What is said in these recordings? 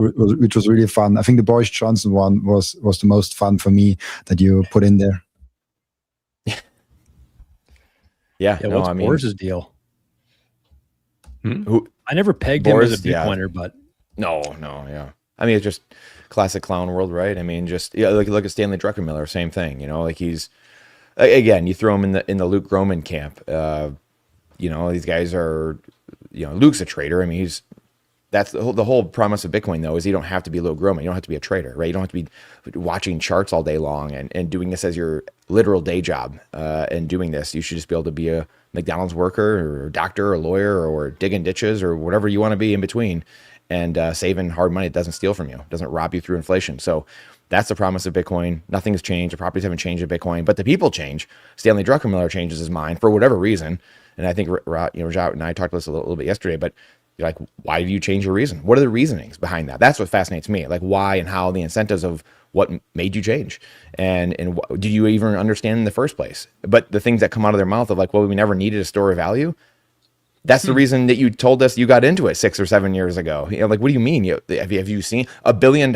which was really fun. I think the Boris Johnson one was the most fun for me that you put in there. Yeah. What's Boris's deal? Who? I never pegged Boris, him as a Bitcoiner, but no, yeah. I mean, it's just classic clown world, right? I mean, just look at Stanley Druckenmiller, same thing. Like he's again, you throw him in the Luke Gromen camp. These guys are, Luke's a trader. I mean, that's the whole promise of Bitcoin, though, is you don't have to be Luke Gromen. You don't have to be a trader, right? You don't have to be watching charts all day long and doing this as your literal day job. And doing this, you should just be able to be a McDonald's worker or a doctor or a lawyer or digging ditches or whatever you want to be in between, and saving hard money that doesn't steal from you, doesn't rob you through inflation. So that's the promise of Bitcoin. Nothing has changed. The properties haven't changed in Bitcoin, but the people change. Stanley Druckenmiller changes his mind for whatever reason. And I think, Rajat and I talked about this a little bit yesterday, but you're like, why do you change your reason? What are the reasonings behind that? That's what fascinates me. Like why and how, the incentives of what made you change. And did you even understand in the first place? But the things that come out of their mouth of like, well, we never needed a store of value. That's the reason that you told us you got into it 6 or 7 years ago. Like, what do you mean? Have you seen $1 billion,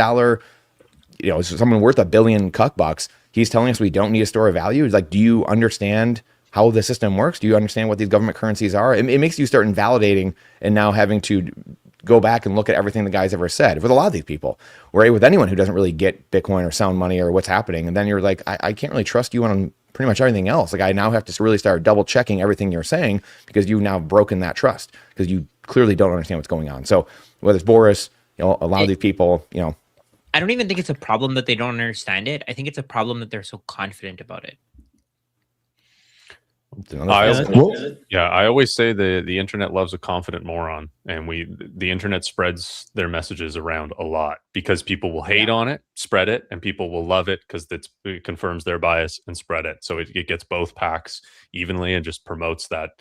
someone worth $1 billion $? He's telling us we don't need a store of value. It's like, do you understand how the system works? Do you understand what these government currencies are? It makes you start invalidating and now having to go back and look at everything the guy's ever said with a lot of these people, or with anyone who doesn't really get Bitcoin or sound money or what's happening. And then you're like, I can't really trust you on pretty much everything else. Like I now have to really start double checking everything you're saying because you've now broken that trust because you clearly don't understand what's going on. So whether it's Boris, a lot of these people, I don't even think it's a problem that they don't understand it. I think it's a problem that they're so confident about it. I always say the internet loves a confident moron, and the internet spreads their messages around a lot because people will hate on it, spread it, and people will love it because it confirms their bias and spread it. So it gets both packs evenly and just promotes that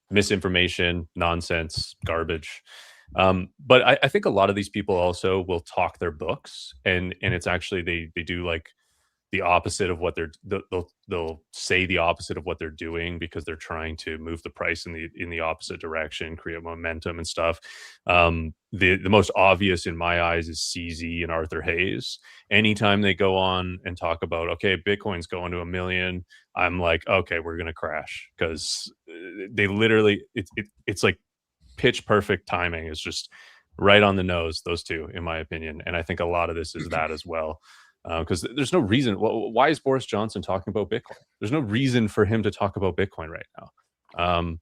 misinformation, nonsense, garbage. But I think a lot of these people also will talk their books, and it's actually they do like the opposite of what they'll say the opposite of what they're doing because they're trying to move the price in the opposite direction, create momentum and stuff. The most obvious in my eyes is CZ and Arthur Hayes. Anytime they go on and talk about, okay, Bitcoin's going to 1 million, I'm like, okay, we're going to crash, because they literally, it's like pitch perfect timing. Is just right on the nose, those two, in my opinion. And I think a lot of this is that as well. Because there's no reason. Why is Boris Johnson talking about Bitcoin? There's no reason for him to talk about Bitcoin right now.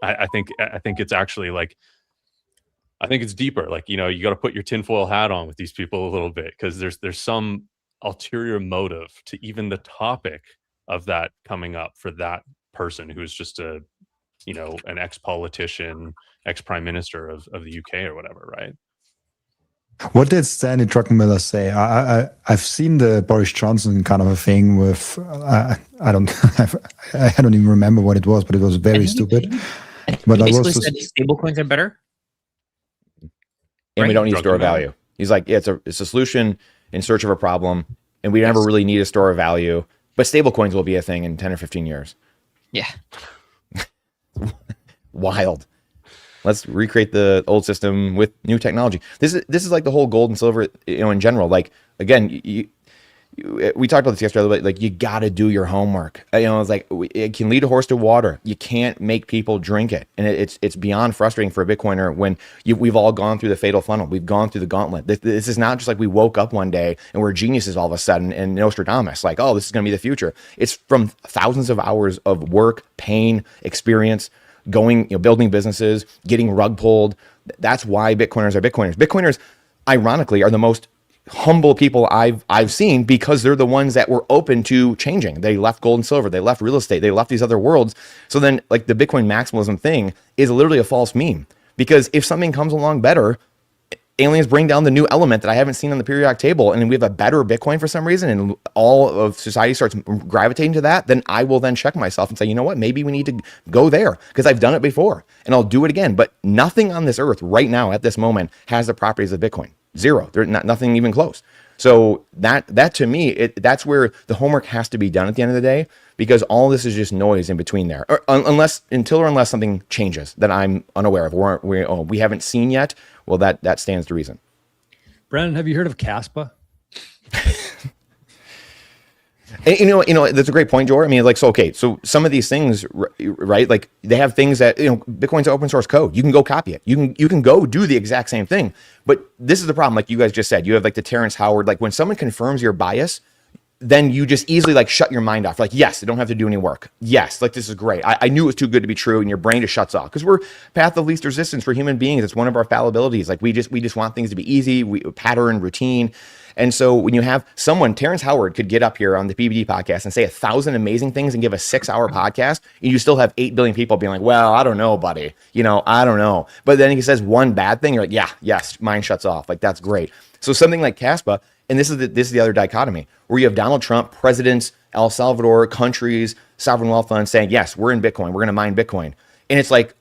I think it's actually like, I think it's deeper. Like, you got to put your tinfoil hat on with these people a little bit, because there's some ulterior motive to even the topic of that coming up for that person who's just an ex-politician, ex-prime minister of the UK or whatever, right? What did Stanley Druckenmiller say? I've seen the Boris Johnson kind of a thing with I don't even remember what it was, but it was very stupid. But he basically said stablecoins are better, and we don't need store of value. He's like, yeah, it's a solution in search of a problem, and we never really need a store of value. But stablecoins will be a thing in 10 or 15 years. Yeah, wild. Let's recreate the old system with new technology. This is like the whole gold and silver, in general. Like, again, we talked about this yesterday. Like, you got to do your homework. It's like, it can lead a horse to water. You can't make people drink it, and it's beyond frustrating for a Bitcoiner when we've all gone through the fatal funnel. We've gone through the gauntlet. This is not just like we woke up one day and we're geniuses all of a sudden and Nostradamus, like, oh, this is going to be the future. It's from thousands of hours of work, pain, experience, going, building businesses, getting rug pulled. That's why Bitcoiners are Bitcoiners. Bitcoiners, ironically, are the most humble people I've seen, because they're the ones that were open to changing. They left gold and silver, they left real estate, they left these other worlds. So then, like, the Bitcoin maximalism thing is literally a false meme, because if something comes along better, aliens bring down the new element that I haven't seen on the periodic table, and we have a better Bitcoin for some reason, and all of society starts gravitating to that, then I will then check myself and say, you know what, maybe we need to go there, because I've done it before and I'll do it again. But nothing on this earth right now at this moment has the properties of Bitcoin. Zero. There's nothing even close. So that to me, that's where the homework has to be done at the end of the day, because all this is just noise in between there, unless something changes that I'm unaware of, we haven't seen yet. Well, that stands to reason. Brandon, have you heard of Caspa? And, you know, that's a great point, Joel. I mean, like, so, okay, so some of these things, right? Like they have things that, you know, Bitcoin's open source code. You can go copy it. You can go do the exact same thing. But this is the problem. Like you guys just said, you have like the Terrence Howard, like when someone confirms your bias, then you just easily like shut your mind off. Like, yes, I don't have to do any work. Yes, like this is great. I knew it was too good to be true, and your brain just shuts off because we're path of least resistance for human beings. It's one of our fallibilities. Like we just want things to be easy, pattern, routine. And so when you have someone, Terrence Howard could get up here on the PBD podcast and say 1,000 amazing things and give a 6-hour podcast, and you still have 8 billion people being like, well, I don't know, buddy. You know, I don't know. But then he says one bad thing, you're like, yeah, yes, mine shuts off. Like that's great. So something like Caspa, and this is the other dichotomy, where you have Donald Trump, presidents, El Salvador, countries, sovereign wealth funds saying, yes, we're in Bitcoin. We're going to mine Bitcoin. And it's like,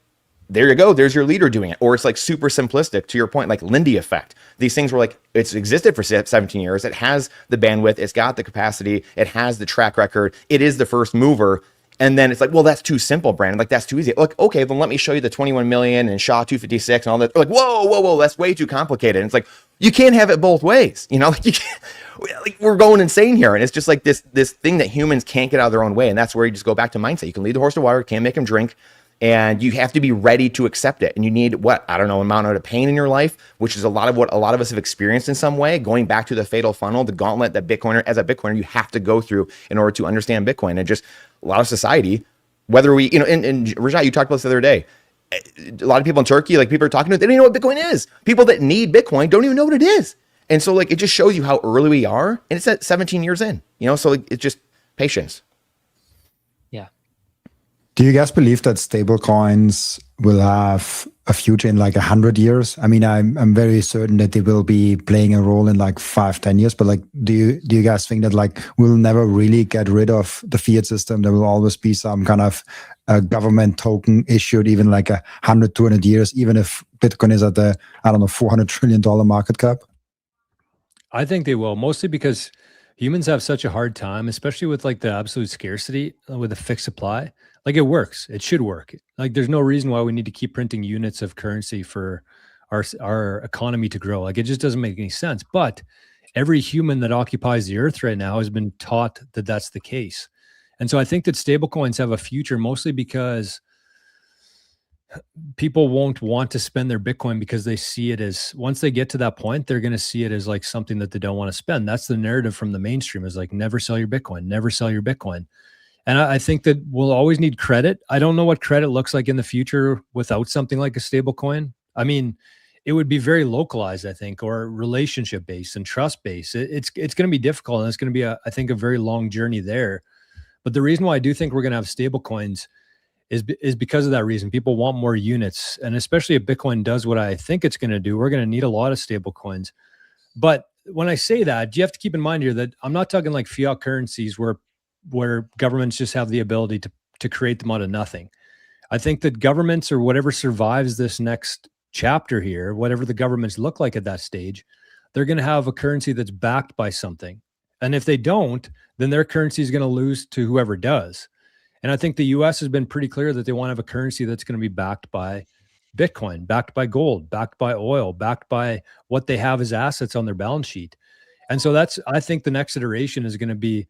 there you go. There's your leader doing it. Or it's like super simplistic to your point, like Lindy effect. These things were like, it's existed for 17 years. It has the bandwidth. It's got the capacity. It has the track record. It is the first mover. And then it's like, well, that's too simple, Brandon. Like, that's too easy. Like, okay, then let me show you the 21 million and SHA 256 and all that. Like, whoa, that's way too complicated. And it's like, you can't have it both ways. You know, like you can't, like we're going insane here. And it's just like this thing that humans can't get out of their own way. And that's where you just go back to mindset. You can lead the horse to water, can't make him drink. And you have to be ready to accept it. And you need amount of pain in your life, which is a lot of what a lot of us have experienced in some way, going back to the fatal funnel, the gauntlet that as a Bitcoiner, you have to go through in order to understand Bitcoin. And just a lot of society, whether we, you know, and Rajat, you talked about this the other day, a lot of people in Turkey, like people are talking to, they don't even know what Bitcoin is. People that need Bitcoin don't even know what it is. And so like, it just shows you how early we are. And it's at 17 years in, you know, so like, it's just patience. Do you guys believe that stablecoins will have a future in like 100 years? I mean, I'm very certain that they will be playing a role in like 5-10 years. But like, do you guys think that like we'll never really get rid of the fiat system? There will always be some kind of government token issued, even like 100-200 years, even if Bitcoin is at the $400 trillion market cap. I think they will, mostly because humans have such a hard time, especially with like the absolute scarcity with a fixed supply. Like it works. It should work. Like there's no reason why we need to keep printing units of currency for our economy to grow. Like it just doesn't make any sense. But every human that occupies the earth right now has been taught that that's the case. And so I think that stablecoins have a future mostly because people won't want to spend their Bitcoin because they see it as, once they get to that point, they're going to see it as like something that they don't want to spend. That's the narrative from the mainstream, is like, never sell your Bitcoin, never sell your Bitcoin. And I think that we'll always need credit. I don't know what credit looks like in the future without something like a stable coin. I mean, it would be very localized, I think, or relationship based and trust based. It's going to be difficult, and it's going to be, I think, a very long journey there. But the reason why I do think we're going to have stable coins is because of that reason. People want more units, and especially if Bitcoin does what I think it's going to do, we're going to need a lot of stable coins. But when I say that, you have to keep in mind here that I'm not talking like fiat currencies where governments just have the ability to create them out of nothing. I think that governments, or whatever survives this next chapter here, whatever the governments look like at that stage, they're going to have a currency that's backed by something. And if they don't, then their currency is going to lose to whoever does. And I think the US has been pretty clear that they want to have a currency that's going to be backed by Bitcoin, backed by gold, backed by oil, backed by what they have as assets on their balance sheet. And so I think the next iteration is going to be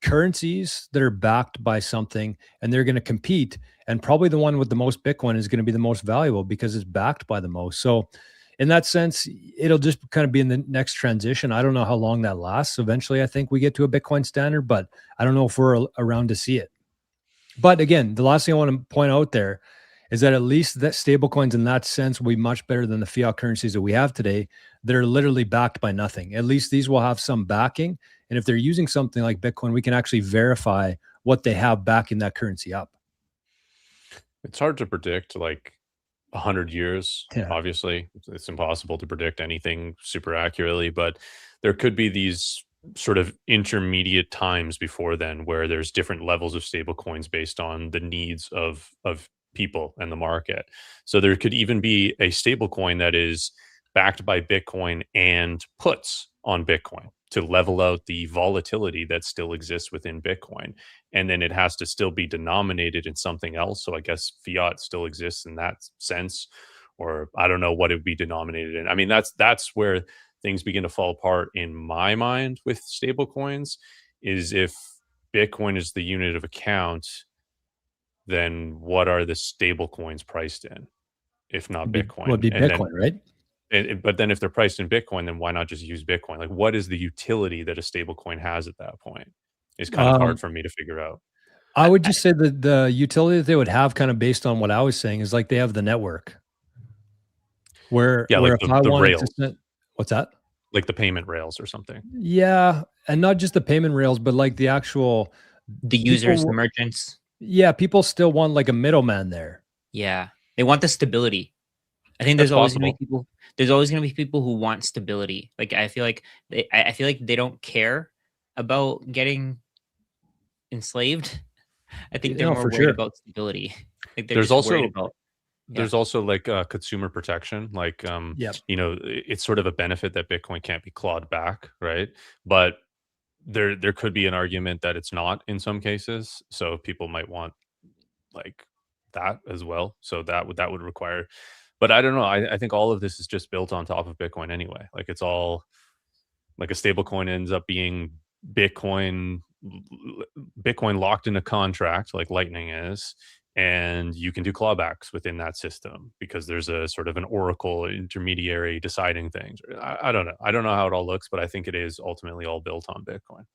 currencies that are backed by something, and they're going to compete. And probably the one with the most Bitcoin is going to be the most valuable because it's backed by the most. So in that sense, it'll just kind of be in the next transition. I don't know how long that lasts. Eventually, I think we get to a Bitcoin standard, but I don't know if we're around to see it. But again, the last thing I want to point out there is that at least that stablecoins in that sense will be much better than the fiat currencies that we have today that are literally backed by nothing. At least these will have some backing. And if they're using something like Bitcoin, we can actually verify what they have backing that currency up. It's hard to predict like 100 years. Yeah. Obviously, it's impossible to predict anything super accurately, but there could be these sort of intermediate times before then where there's different levels of stable coins based on the needs of people and the market. So there could even be a stable coin that is backed by Bitcoin and puts on Bitcoin to level out the volatility that still exists within Bitcoin. And then it has to still be denominated in something else. So I guess fiat still exists in that sense. or I don't know what it would be denominated in. I mean, that's where things begin to fall apart in my mind with stablecoins, is if Bitcoin is the unit of account, then what are the stablecoins priced in, if not Bitcoin? Would be And Bitcoin, right? but then if they're priced in Bitcoin, then why not just use Bitcoin? Like, what is the utility that a stablecoin has at that point? It's kind of hard for me to figure out. I would just say that the utility that they would have, kind of based on what I was saying, is like they have the network. Where like if I the wanted rails, to send, what's that? like the payment rails or something. Yeah, and not just the payment rails, but like the actual The users, people, the merchants. yeah, people still want like a middleman there. Yeah, they want the stability. I think That's there's always going to possible. be people. There's always going to be people who want stability. Like I feel like I feel like they don't care about getting enslaved. I think they're No, more for worried sure. about stability. Like they're There's just worried also about. there's also like consumer protection, like Yep. you know, it's sort of a benefit that Bitcoin can't be clawed back, right? But there could be an argument that it's not in some cases, so people might want like that as well. So that would require, but I don't know. I think all of this is just built on top of Bitcoin anyway. Like it's all like a stable coin ends up being Bitcoin locked in a contract like Lightning is, and you can do clawbacks within that system because there's a sort of an oracle intermediary deciding things. I don't know. I don't know how it all looks, but I think it is ultimately all built on Bitcoin.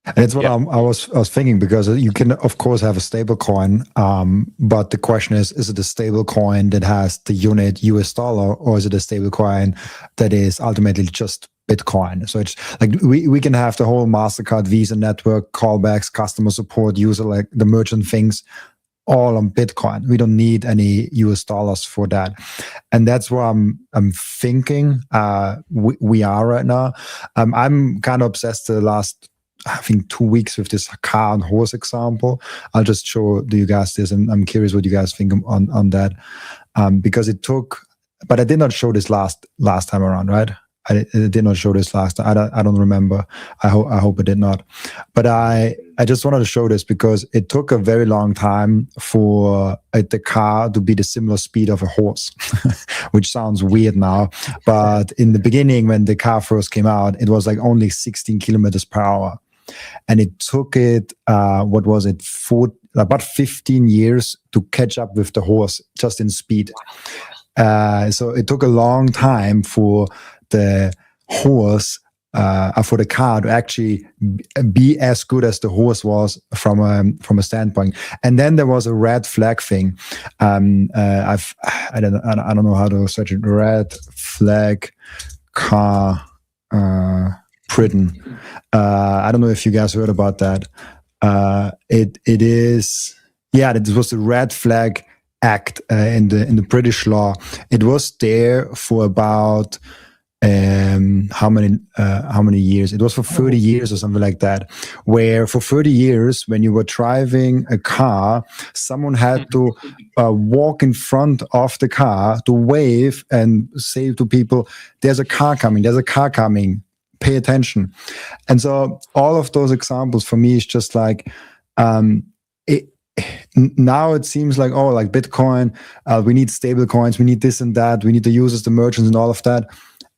And it's what I was thinking, because you can of course have a stable coin, but the question is it a stable coin that has the unit US dollar, or is it a stable coin that is ultimately just Bitcoin? So it's like we can have the whole MasterCard, Visa network, callbacks, customer support, user, like the merchant things, all on Bitcoin. We don't need any US dollars for that. And that's what I'm thinking we are right now. I'm kind of obsessed the last, I think, 2 weeks with this car and horse example. I'll just show you guys this, and I'm curious what you guys think on that, because it took, but I did not show this last time around, right? I did not show this last time. I don't remember. I hope I did not. But I just wanted to show this because it took a very long time for the car to be the similar speed of a horse, which sounds weird now. But in the beginning, when the car first came out, it was like only 16 kilometers per hour. And it took it, what was it, about 15 years to catch up with the horse just in speed. So it took a long time for the horse, for the car to actually be as good as the horse was from a standpoint. And then there was a red flag thing. I don't know how to search it. Red flag car Britain. I don't know if you guys heard about that. It is, yeah, it was the Red Flag Act in the British law. It was there for about how many years? It was for 30 years or something like that, where for 30 years when you were driving a car, someone had to walk in front of the car to wave and say to people, there's a car coming, pay attention. And so all of those examples for me is just like, now it seems like, oh, like Bitcoin, we need stable coins, we need this and that, we need the users, the merchants, and all of that.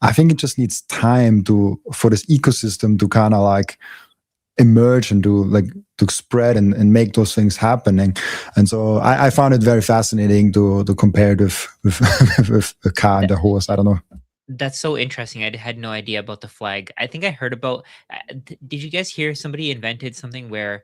I think it just needs time for this ecosystem to kind of like emerge and to spread and make those things happen. And so I found it very fascinating to compare it with a car and a horse. I don't know. That's so interesting. I had no idea about the flag. I think I heard about. Did you guys hear somebody invented something where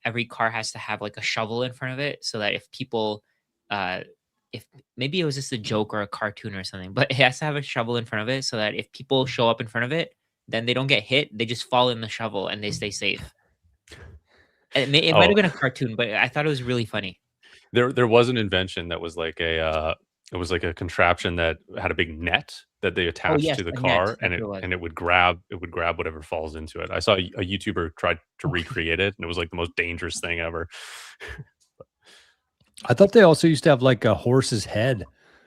every car has to have like a shovel in front of it, so that if people, if maybe it was just a joke or a cartoon or something, but it has to have a shovel in front of it, so that if people show up in front of it, then they don't get hit. They just fall in the shovel and they stay safe. It might have been a cartoon, but I thought it was really funny. There was an invention that was like it was like a contraption that had a big net that they attached to the car, and it would grab whatever falls into it. I saw a YouTuber tried to recreate it, and it was like the most dangerous thing ever. I thought they also used to have like a horse's head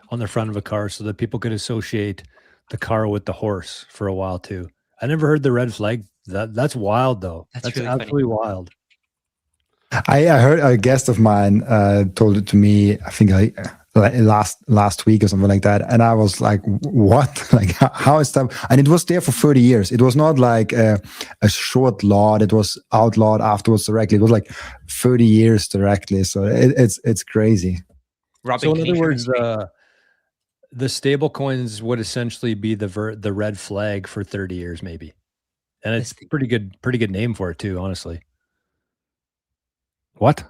on the front of a car so that people could associate the car with the horse for a while too. I never heard the red flag. That's wild though. That's really absolutely wild. I heard a guest of mine told it to me, I think last week or something like that, and I was like, what? Like, how is that? And it was there for 30 years. It was not like a short law that was outlawed afterwards directly. It was like 30 years directly. So it's crazy. Robin, So in can you other share words, history? the stable coins would essentially be the red flag for 30 years, maybe. And it's pretty good name for it too, honestly. What?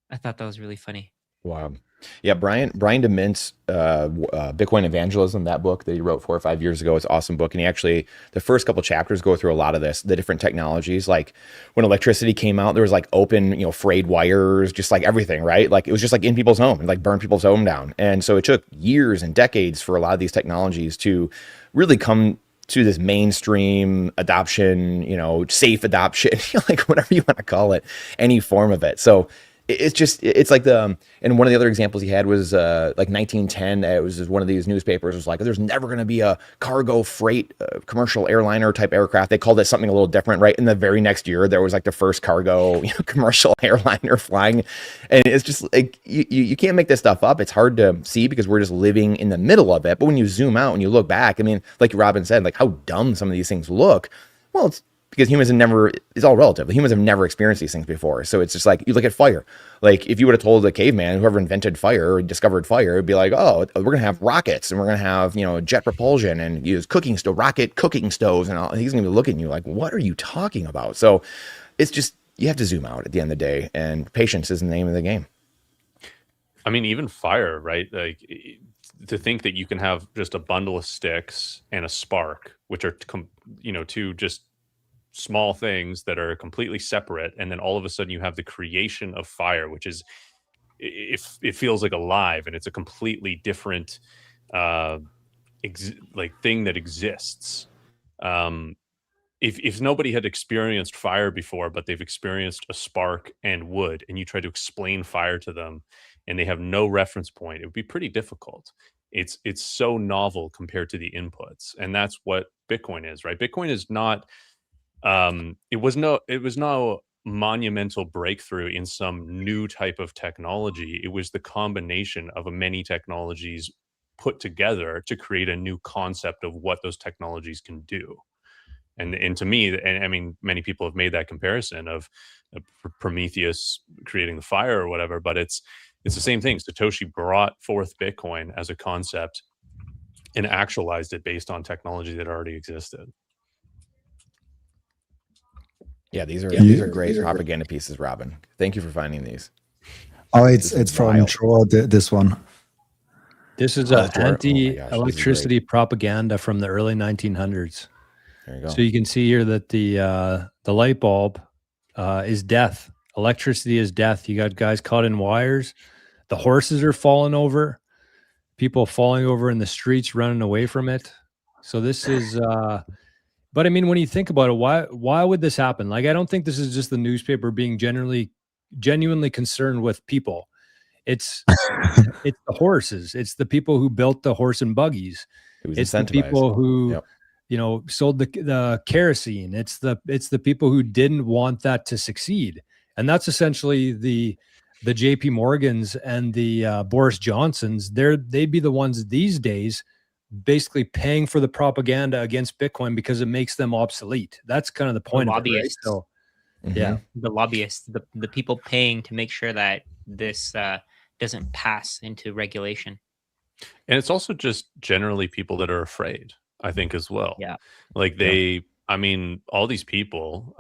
I thought that was really funny. Wow. Yeah, Brian DeMint's Bitcoin Evangelism, that book that he wrote 4 or 5 years ago, it's an awesome book. And he actually, the first couple chapters go through a lot of this, the different technologies. Like when electricity came out, there was like open, frayed wires, just like everything, right? Like it was just like in people's home and like burn people's home down. And so it took years and decades for a lot of these technologies to really come to this mainstream adoption, safe adoption, like whatever you want to call it, any form of it. So it's like and one of the other examples he had was like 1910. It was just one of these newspapers was like, there's never going to be a cargo freight commercial airliner type aircraft. They called it something a little different, right? And the very next year, there was like the first cargo commercial airliner flying. And it's just like, you can't make this stuff up. It's hard to see because we're just living in the middle of it. But when you zoom out and you look back, I mean, like Robin said, like how dumb some of these things look. Well, it's because humans have never, it's all relative. Humans have never experienced these things before. So it's just like, you look at fire. Like if you would have told the caveman, whoever invented fire or discovered fire, it'd be like, oh, we're going to have rockets and we're going to have, jet propulsion and use rocket cooking stoves. And all. He's going to be looking at you like, what are you talking about? So it's just, you have to zoom out at the end of the day, and patience is the name of the game. I mean, even fire, right? Like to think that you can have just a bundle of sticks and a spark, which are, two just small things that are completely separate, and then all of a sudden you have the creation of fire, which is it feels like alive, and it's a completely different thing that exists. If nobody had experienced fire before, but they've experienced a spark and wood, and you try to explain fire to them and they have no reference point, it would be pretty difficult. It's so novel compared to the inputs, and that's what Bitcoin is, right? Bitcoin is not it was no monumental breakthrough in some new type of technology. It was the combination of many technologies put together to create a new concept of what those technologies can do. And to me, and I mean, many people have made that comparison of Prometheus creating the fire or whatever, but it's the same thing. Satoshi brought forth Bitcoin as a concept and actualized it based on technology that already existed. Yeah, these are great propaganda pieces, Robin. Thank you for finding these. Oh, it's from Troy, this one. This is anti-electricity propaganda from the early 1900s. There you go. So you can see here that the light bulb is death. Electricity is death. You got guys caught in wires. The horses are falling over. People falling over in the streets, running away from it. So this is... But I mean, when you think about it, why would this happen? Like, I don't think this is just the newspaper being genuinely concerned with people. It's the horses. It's the people who built the horse and buggies. It's the people who, sold the kerosene. It's the people who didn't want that to succeed. And that's essentially the JP Morgans and the Boris Johnsons. They'd be the ones these days basically paying for the propaganda against Bitcoin because it makes them obsolete. That's kind of the point of it, right? So, yeah, the lobbyists, the people paying to make sure that this doesn't pass into regulation. And it's also just generally people that are afraid, I think, as well. Yeah, like I mean, all these people,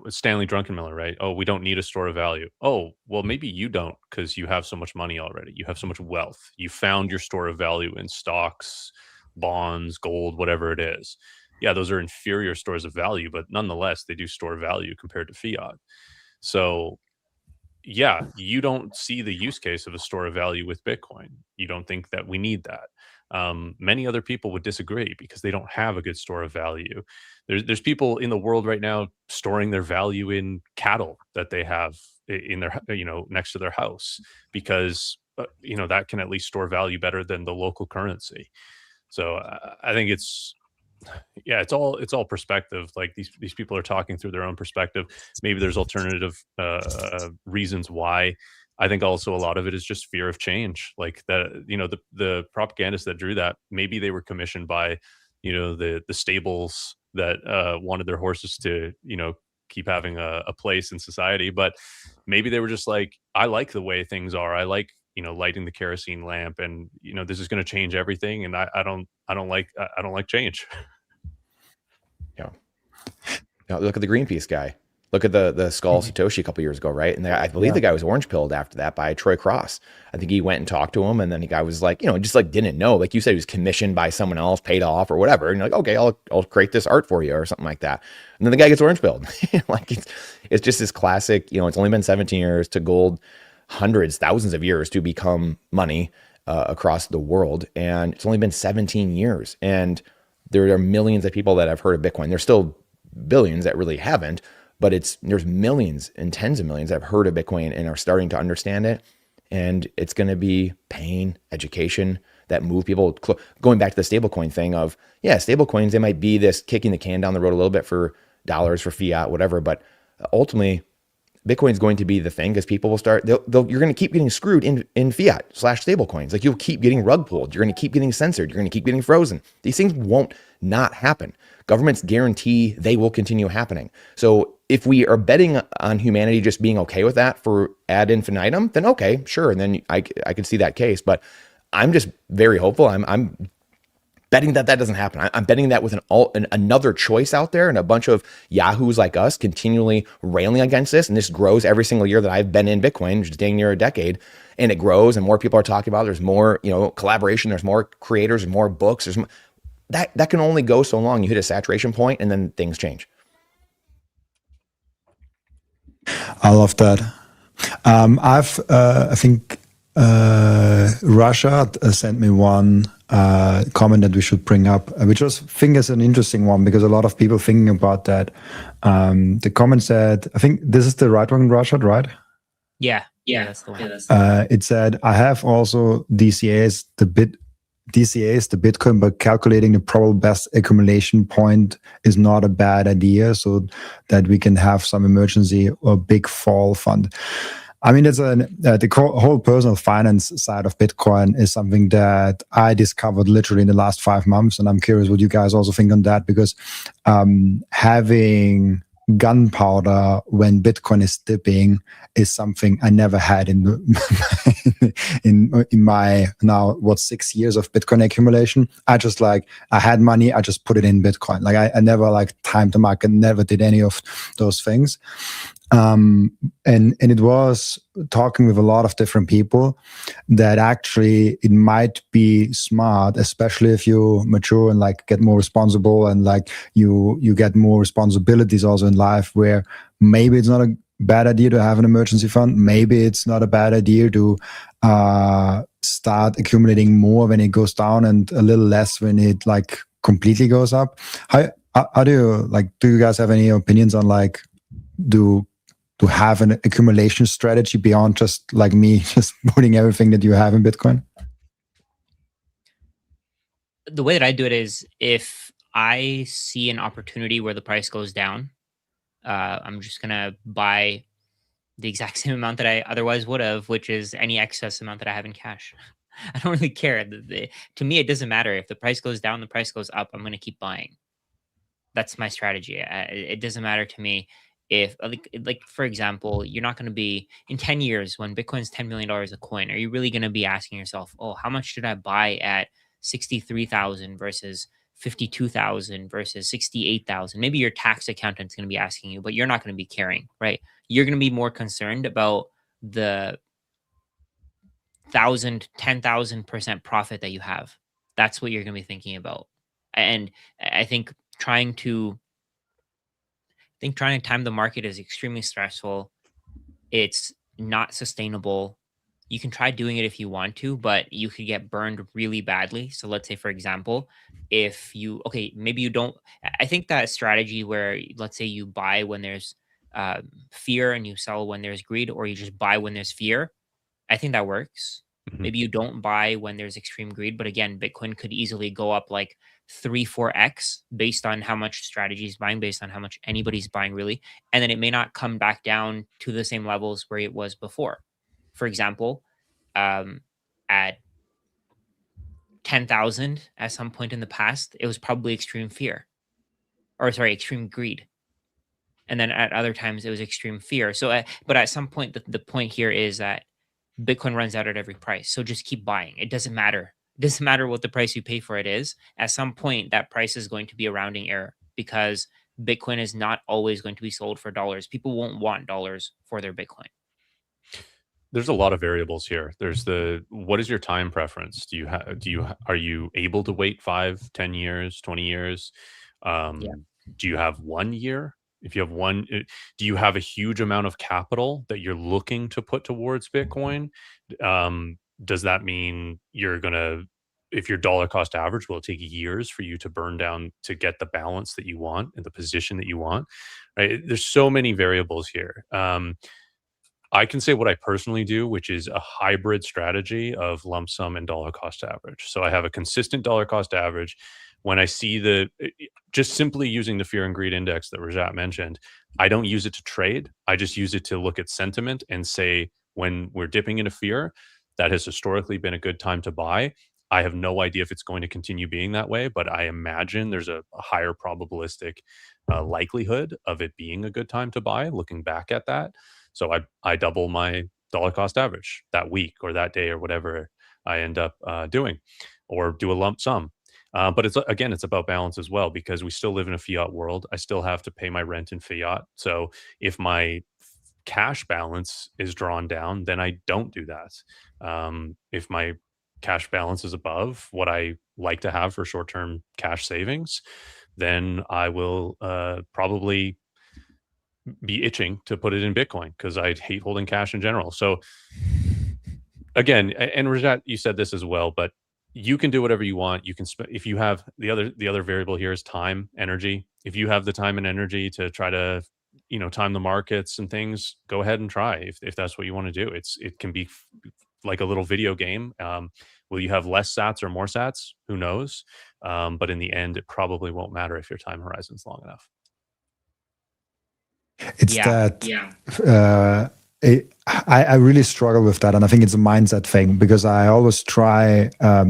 Stanley Druckenmiller, right? Oh, we don't need a store of value. Oh, well, maybe you don't, because you have so much money already. You have so much wealth. You found your store of value in stocks, bonds, gold, whatever it is. Yeah, those are inferior stores of value, but nonetheless, they do store value compared to fiat. So yeah, you don't see the use case of a store of value with Bitcoin. You don't think that we need that. Many other people would disagree because they don't have a good store of value. There's people in the world right now storing their value in cattle that they have in their, next to their house, because, that can at least store value better than the local currency. So I think it's all perspective. Like these people are talking through their own perspective. Maybe there's alternative reasons why. I think also a lot of it is just fear of change. Like that, the propagandists that drew that, maybe they were commissioned by, the stables that wanted their horses to, keep having a place in society. But maybe they were just like, I like the way things are. I like, lighting the kerosene lamp, and this is going to change everything. And I don't like change. Yeah. Look at the Greenpeace guy. Look at the skull Satoshi a couple years ago, right? And I believe the guy was orange pilled after that by Troy Cross. I think he went and talked to him, and then the guy was like, just like didn't know. Like you said, he was commissioned by someone else, paid off or whatever. And you're like, okay, I'll create this art for you or something like that. And then the guy gets orange pilled. Like it's just this classic, it's only been 17 years to gold, hundreds, thousands of years to become money across the world. And it's only been 17 years. And there are millions of people that have heard of Bitcoin. There's still billions that really haven't. But there's millions and tens of millions that have heard of Bitcoin and are starting to understand it. And it's going to be pain, education that move people. Going back to the stablecoin thing of, stablecoins, they might be this kicking the can down the road a little bit for dollars, for fiat, whatever. But ultimately, Bitcoin is going to be the thing because people will start, you're going to keep getting screwed in fiat / stablecoins. Like you'll keep getting rug pulled. You're going to keep getting censored. You're going to keep getting frozen. These things won't not happen. Governments guarantee they will continue happening. So if we are betting on humanity just being okay with that for ad infinitum, then okay, sure. And then I could see that case, but I'm just very hopeful. I'm betting that doesn't happen. I'm betting that with another choice out there and a bunch of yahoos like us continually railing against this. And this grows every single year that I've been in Bitcoin, which is dang near a decade. And it grows and more people are talking about it. There's more, collaboration. There's more creators and more books. That can only go so long. You hit a saturation point and then things change. I love that. I think Russia sent me one comment that we should bring up, which I think is an interesting one because a lot of people thinking about that. The comment said, I think this is the right one in Russia, right? Yeah, that's the one. It said, I have also DCAs, the Bitcoin, but calculating the probable best accumulation point is not a bad idea so that we can have some emergency or big fall fund. I mean, the whole personal finance side of Bitcoin is something that I discovered literally in the last 5 months. And I'm curious what you guys also think on that, because having gunpowder when Bitcoin is dipping is something I never had in my now 6 years of Bitcoin accumulation. I had money, I just put it in Bitcoin. Like I never timed the market, never did any of those things. And it was talking with a lot of different people that actually it might be smart, especially if you mature and get more responsible and you get more responsibilities also in life, where maybe it's not a bad idea to have an emergency fund. Maybe it's not a bad idea to start accumulating more when it goes down and a little less when it completely goes up. How do you do you guys have any opinions on to have an accumulation strategy beyond just like me, just putting everything that you have in Bitcoin? The way that I do it is if I see an opportunity where the price goes down, I'm just going to buy the exact same amount that I otherwise would have, which is any excess amount that I have in cash. I don't really care. To me, it doesn't matter. If the price goes down, the price goes up, I'm going to keep buying. That's my strategy. It doesn't matter to me. If for example, you're not going to be in 10 years when Bitcoin's $10 million a coin, are you really going to be asking yourself, oh, how much did I buy at 63,000 versus 52,000 versus 68,000? Maybe your tax accountant's going to be asking you, but you're not going to be caring, right? You're going to be more concerned about the 10,000% profit that you have. That's what you're going to be thinking about. And I think trying to time the market is extremely stressful. It's not sustainable. You can try doing it if you want to, but you could get burned really badly. So let's say, for example, maybe you don't. I think that strategy where, let's say you buy when there's fear and you sell when there's greed, or you just buy when there's fear, I think that works. Mm-hmm. Maybe you don't buy when there's extreme greed, but again, Bitcoin could easily go up 3-4x based on how much strategy is buying, based on how much anybody's buying really. And then it may not come back down to the same levels where it was before. For example, at 10,000 at some point in the past, it was probably extreme fear, or sorry, extreme greed. And then at other times it was extreme fear. So, but at some point, the point here is that Bitcoin runs out at every price. So just keep buying. It doesn't matter. It doesn't matter what the price you pay for it is. At some point, that price is going to be a rounding error because Bitcoin is not always going to be sold for dollars. People won't want dollars for their Bitcoin. There's a lot of variables here. There's what is your time preference? Are you able to wait 5, 10 years, 20 years? Do you have 1 year? If you have do you have a huge amount of capital that you're looking to put towards Bitcoin? Does that mean if your dollar cost average, will it take years for you to burn down to get the balance that you want and the position that you want? Right? There's so many variables here. I can say what I personally do, which is a hybrid strategy of lump sum and dollar cost average. So I have a consistent dollar cost average. When I see just simply using the fear and greed index that Rajat mentioned, I don't use it to trade. I just use it to look at sentiment and say, when we're dipping into fear, that has historically been a good time to buy. I have no idea if it's going to continue being that way, but I imagine there's a higher probabilistic likelihood of it being a good time to buy, looking back at that. So I double my dollar cost average that week or that day or whatever I end up doing, or do a lump sum. But it's about balance as well, because we still live in a fiat world. I still have to pay my rent in fiat. So if my cash balance is drawn down, then I don't do that. If my cash balance is above what I like to have for short-term cash savings, then I will probably be itching to put it in Bitcoin, because I hate holding cash in general. So again, and Rajat, you said this as well, but you can do whatever you want. You can if you have the other variable here is time, energy. If you have the time and energy to try to time the markets and things, go ahead and try. If that's what you want to do, it can be like a little video game. Will you have less sats or more sats? Who knows? But in the end, it probably won't matter if your time horizon is long enough. It's I really struggle with that, and I think it's a mindset thing, because I always try. I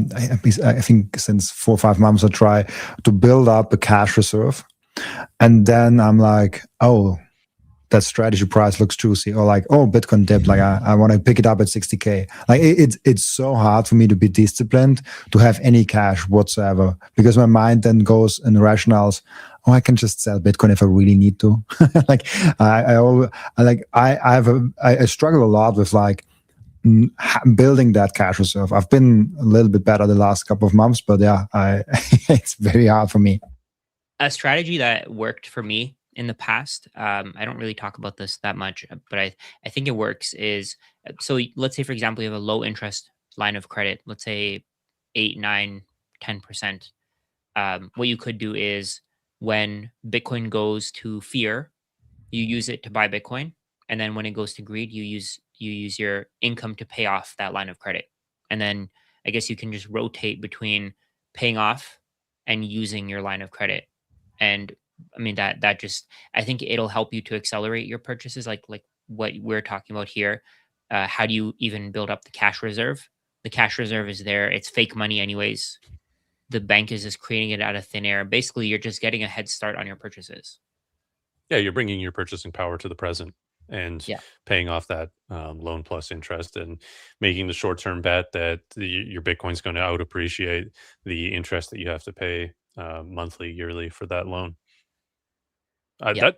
think since 4 or 5 months, I try to build up a cash reserve, and then I'm like, oh, that strategy price looks juicy, or like, oh, Bitcoin dipped, like I want to pick it up at 60K. Like it's so hard for me to be disciplined to have any cash whatsoever, because my mind then goes in rationales. Oh, I can just sell Bitcoin if I really need to. Like I struggle a lot with like building that cash reserve. I've been a little bit better the last couple of months, but yeah, it's very hard for me. A strategy that worked for me in the past, I don't really talk about this that much, but I think it works, is, so let's say, for example, you have a low interest line of credit, let's say 8, 9, 10%. What you could do is, when Bitcoin goes to fear, you use it to buy Bitcoin. And then when it goes to greed, you use your income to pay off that line of credit. And then I guess you can just rotate between paying off and using your line of credit. And I mean, that just, I think it'll help you to accelerate your purchases, like what we're talking about here. How do you even build up the cash reserve? The cash reserve is there. It's fake money anyways. The bank is just creating it out of thin air. Basically, you're just getting a head start on your purchases. Yeah, you're bringing your purchasing power to the present and paying off that loan plus interest, and making the short-term bet that your Bitcoin's going to out appreciate the interest that you have to pay monthly, yearly for that loan.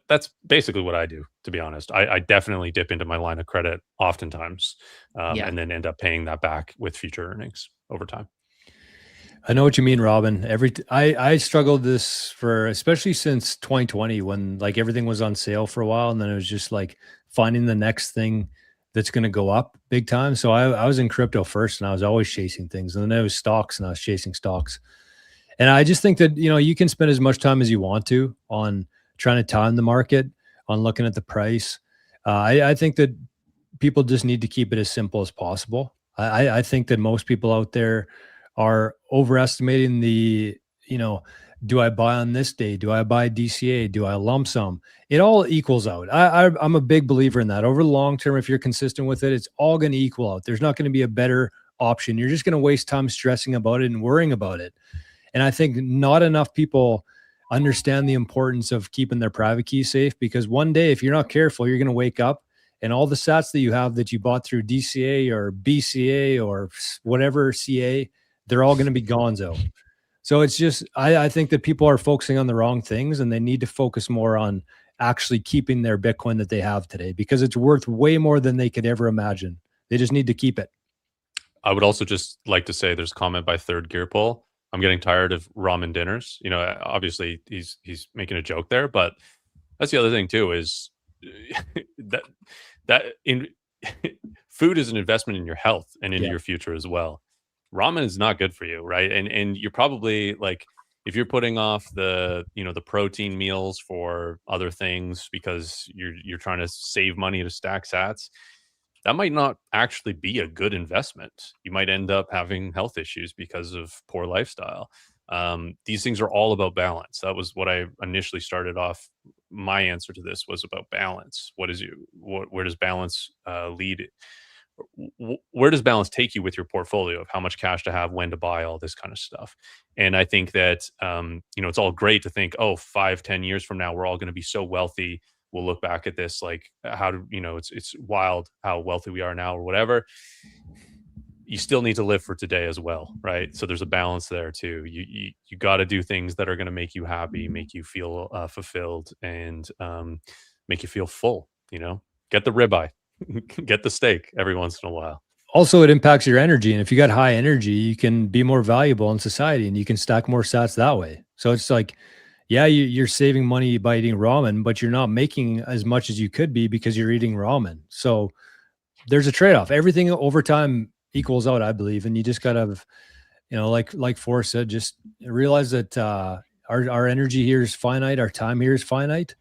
That's basically what I do, to be honest. I definitely dip into my line of credit oftentimes, and then end up paying that back with future earnings over time. I know what you mean, Robin. I struggled this for, especially since 2020, when like everything was on sale for a while, and then it was just like finding the next thing that's going to go up big time. So I was in crypto first, and I was always chasing things, and then it was stocks, and I was chasing stocks. And I just think that, you can spend as much time as you want to on trying to time the market, on looking at the price. I think that people just need to keep it as simple as possible. I think that most people out there are overestimating the do I buy on this day? Do I buy DCA? Do I lump sum? It all equals out. I'm a big believer in that. Over the long term, if you're consistent with it, it's all going to equal out. There's not going to be a better option. You're just going to waste time stressing about it and worrying about it. And I think not enough people understand the importance of keeping their private key safe, because one day, if you're not careful, you're going to wake up and all the sats that you have that you bought through DCA or BCA or whatever CA, they're all going to be gonzo. So it's just, I think that people are focusing on the wrong things, and they need to focus more on actually keeping their Bitcoin that they have today, because it's worth way more than they could ever imagine. They just need to keep it. I would also just like to say, there's a comment by Third Gear Pole. I'm getting tired of ramen dinners. You know, obviously he's making a joke there, but that's the other thing too, is that in food is an investment in your health and in your future as well. Ramen is not good for you, right? And you're probably like, if you're putting off the, you know, the protein meals for other things because you're trying to save money to stack sats, that might not actually be a good investment. You might end up having health issues because of poor lifestyle. These things are all about balance. That was what I initially started off. My answer to this was about balance. Where does balance lead? Where does balance take you with your portfolio of how much cash to have, when to buy, all this kind of stuff? And I think that, you know, it's all great to think, oh, 5-10 years from now, we're all going to be so wealthy. We'll look back at this like, how do you know, it's wild how wealthy we are now or whatever. You still need to live for today as well, right? So there's a balance there too. You got to do things that are going to make you happy, make you feel fulfilled, and make you feel full. You know, get the ribeye, get the steak every once in a while. Also, it impacts your energy, and if you got high energy, you can be more valuable in society, and you can stack more sats that way. So it's like, yeah, you're saving money by eating ramen, but you're not making as much as you could be because you're eating ramen. So there's a trade-off. Everything over time equals out, I believe. And you just got to, you know, like Forrest said, just realize that our energy here is finite. Our time here is finite.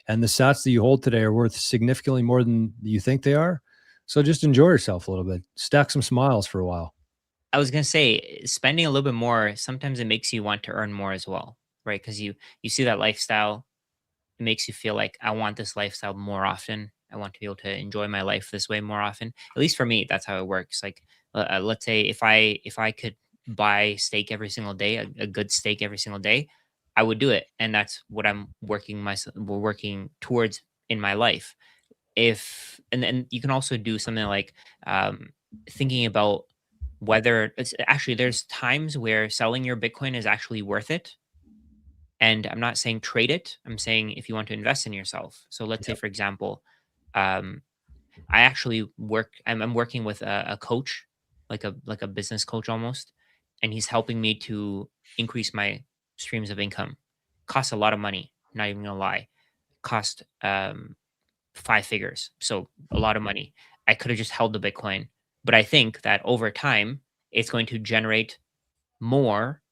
And the sats that you hold today are worth significantly more than you think they are. So just enjoy yourself a little bit. Stack some smiles for a while. I was going to say, spending a little bit more, sometimes it makes you want to earn more as well, right? Because you see that lifestyle, it makes you feel like, I want this lifestyle more often. I want to be able to enjoy my life this way more often. At least for me, that's how it works. Like, let's say if I could buy steak every single day, a good steak every single day, I would do it. And that's what we're working towards in my life. And then you can also do something like thinking about whether it's actually, there's times where selling your Bitcoin is actually worth it. And I'm not saying trade it. I'm saying if you want to invest in yourself. So let's say, for example, I actually I'm working with a coach, like a business coach almost, and he's helping me to increase my streams of income. Costs a lot of money. Not even gonna lie, cost 5 figures. So a lot of money. I could have just held the Bitcoin, but I think that over time it's going to generate more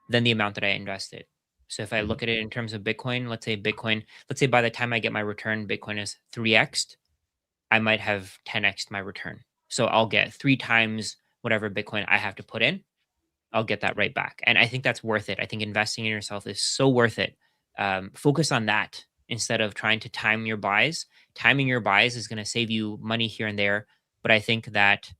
than the amount that I invested. So if I look at it in terms of Bitcoin, let's say by the time I get my return, Bitcoin is 3x'd, I might have 10x'd my return. So I'll get 3 times whatever Bitcoin I have to put in. I'll get that right back. And I think that's worth it. I think investing in yourself is so worth it. Focus on that instead of trying to time your buys. Timing your buys is going to save you money here and there. But I think that,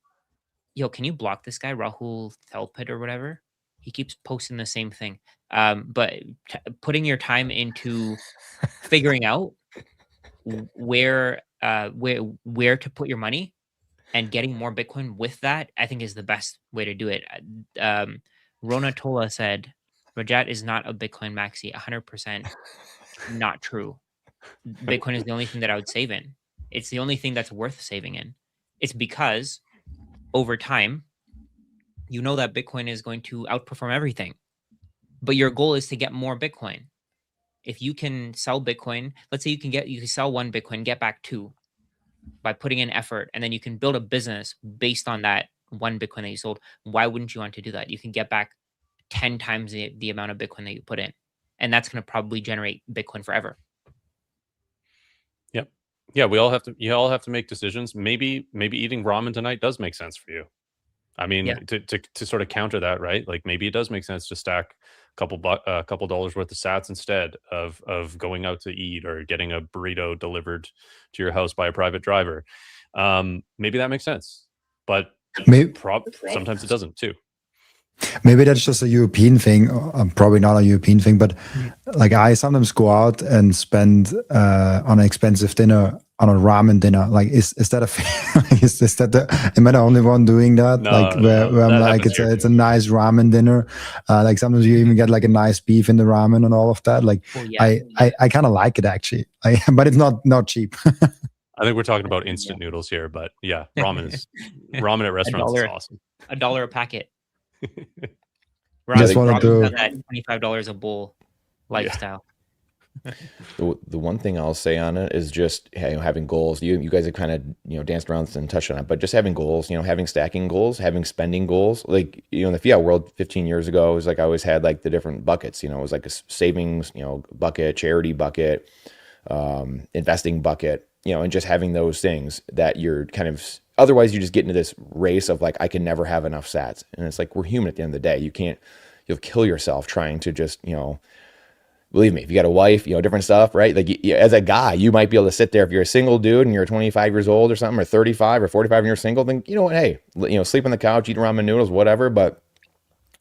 can you block this guy, Rahul Thelpit or whatever? He keeps posting the same thing. But putting your time into figuring out where to put your money and getting more Bitcoin with that, I think is the best way to do it. Rona Tola said, Rajat is not a Bitcoin maxi. 100% not true. Bitcoin is the only thing that I would save in. It's the only thing that's worth saving in. It's because over time, you know that Bitcoin is going to outperform everything. But your goal is to get more Bitcoin. If you can sell Bitcoin, let's say you can sell 1 Bitcoin, get back 2 by putting in effort, and then you can build a business based on that 1 Bitcoin that you sold. Why wouldn't you want to do that? You can get back 10 times the amount of Bitcoin that you put in, and that's going to probably generate Bitcoin forever. Yep. Yeah, you all have to make decisions. Maybe eating ramen tonight does make sense for you. I mean, Yeah. to sort of counter that, right? Like maybe it does make sense to stack a couple dollars worth of sats instead of going out to eat or getting a burrito delivered to your house by a private driver. Maybe that makes sense, but Maybe, sometimes it doesn't too. maybe that's just a European thing. Probably not a European thing, but like I sometimes go out and spend on an expensive dinner, on a ramen dinner. Like, is that a thing? is that am I the only one doing that? No, like where I'm that like, happens here it's a nice ramen dinner. Like sometimes you even get like a nice beef in the ramen and all of that. Like Oh, yeah. I kind of like it actually. But it's not cheap. I think we're talking about instant noodles here, but yeah, ramen at restaurants is awesome. $1 a packet. Just wanted to- that $25 a bowl lifestyle. The one thing I'll say on it is just having goals. You guys have kind of danced around and touched on it, but just having goals. Having stacking goals, having spending goals. Like in the fiat world, 15 years ago, it was like I always had like the different buckets. It was like a savings bucket, charity bucket, investing bucket. And just having those things that you're kind of. Otherwise, you just get into this race of like I can never have enough sats, and it's like we're human at the end of the day. You'll kill yourself trying to just Believe me, if you got a wife, different stuff, right? Like as a guy, you might be able to sit there if you're a single dude and you're 25 years old or something, or 35 or 45 and you're single, then you know what? Hey, sleep on the couch, eat ramen noodles, whatever. But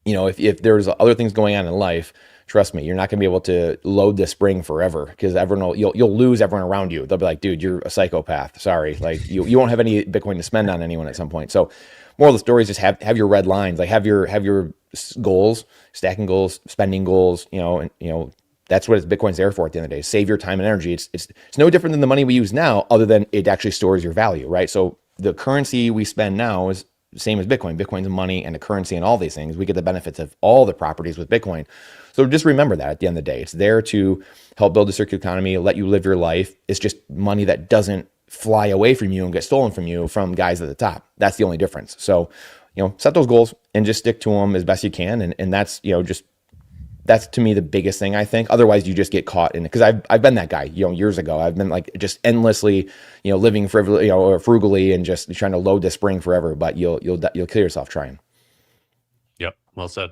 if there's other things going on in life, trust me, you're not gonna be able to load the spring forever because you'll lose everyone around you. They'll be like, dude, you're a psychopath. Sorry, like you won't have any Bitcoin to spend on anyone at some point. So, moral of the story is just have your red lines, like have your goals, stacking goals, spending goals, That's what Bitcoin's there for at the end of the day. Save your time and energy. It's no different than the money we use now, other than it actually stores your value, right? So the currency we spend now is the same as Bitcoin. Bitcoin's money and the currency and all these things. We get the benefits of all the properties with Bitcoin. So just remember that at the end of the day. It's there to help build the circular economy, let you live your life. It's just money that doesn't fly away from you and get stolen from you from guys at the top. That's the only difference. So, set those goals and just stick to them as best you can. And that's, that's to me the biggest thing, I think. Otherwise, you just get caught in it. Because I've been that guy, years ago. I've been like just endlessly, living or frugally and just trying to load the spring forever. But you'll kill yourself trying. Yep, well said.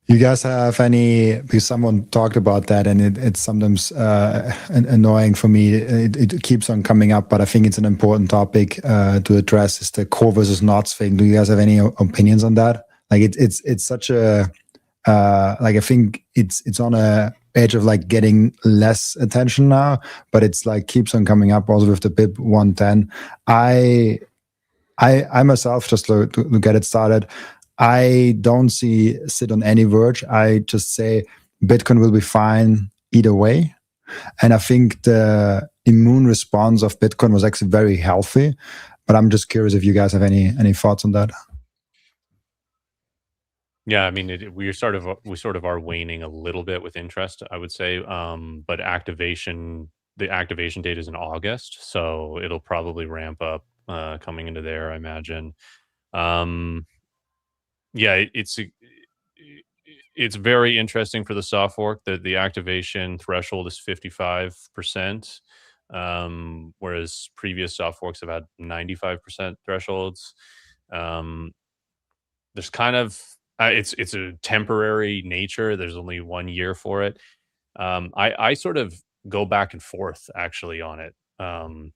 You guys have any? Because someone talked about that, and it's sometimes annoying for me. It keeps on coming up, but I think it's an important topic to address. Is the core versus knots thing? Do you guys have any opinions on that? Like it's such a like I think it's on a edge of like getting less attention now, but it's like keeps on coming up also with the BIP 110. I myself, just to get it started, I don't sit on any verge. I just say Bitcoin will be fine either way. And I think the immune response of Bitcoin was actually very healthy, but I'm just curious if you guys have any thoughts on that. Yeah, I mean, we sort of are waning a little bit with interest, I would say. But the activation date is in August, so it'll probably ramp up coming into there, I imagine. Yeah, it's very interesting for the soft fork that the activation threshold is 55%, whereas previous soft forks have had 95% thresholds. There's kind of it's a temporary nature. There's only 1 year for it. I sort of go back and forth actually on it, and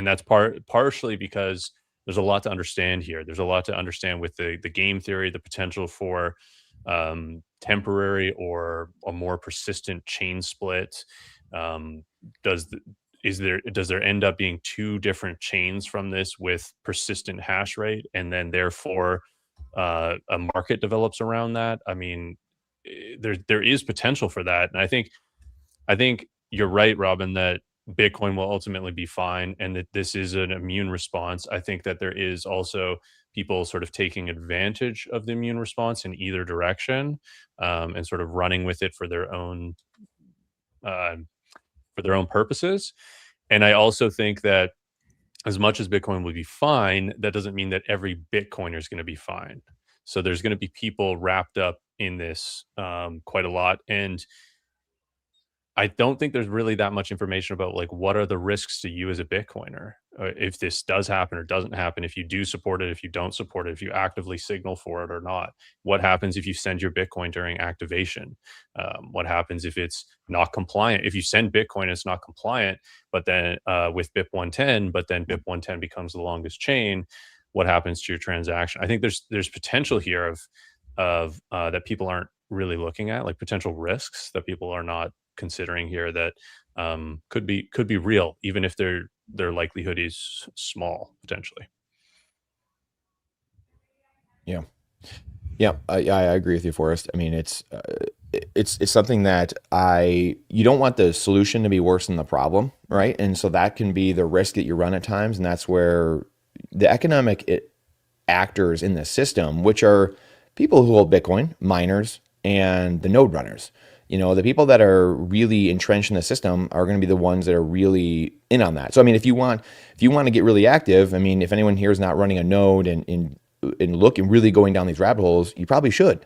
that's partially because there's a lot to understand here. There's a lot to understand with the game theory, the potential for temporary or a more persistent chain split. Does there end up being two different chains from this with persistent hash rate, and then therefore a market develops around that? I mean, there is potential for that, and I think you're right, Robin, that Bitcoin will ultimately be fine, and that this is an immune response. I think that there is also people sort of taking advantage of the immune response in either direction, and sort of running with it for their own purposes. And I also think that as much as Bitcoin will be fine, that doesn't mean that every Bitcoiner is going to be fine. So there's going to be people wrapped up in this quite a lot. And I don't think there's really that much information about like what are the risks to you as a Bitcoiner. if this does happen or doesn't happen, if you do support it, if you don't support it, if you actively signal for it or not. What happens if you send your Bitcoin during activation? What happens if it's not compliant? If you send Bitcoin, it's not compliant, but then with BIP 110, but then BIP 110 becomes the longest chain. What happens to your transaction? I think there's potential here of that people aren't really looking at, like potential risks that people are not considering here that could be real, even if their likelihood is small potentially. Yeah, I agree with you, Forrest. I mean, it's something that you don't want the solution to be worse than the problem, right? And so that can be the risk that you run at times, and that's where the economic actors in the system, which are people who hold Bitcoin, miners, and the node runners. The people that are really entrenched in the system are going to be the ones that are really in on that. So, I mean, if you want to get really active, I mean, if anyone here is not running a node and looking really going down these rabbit holes, you probably should,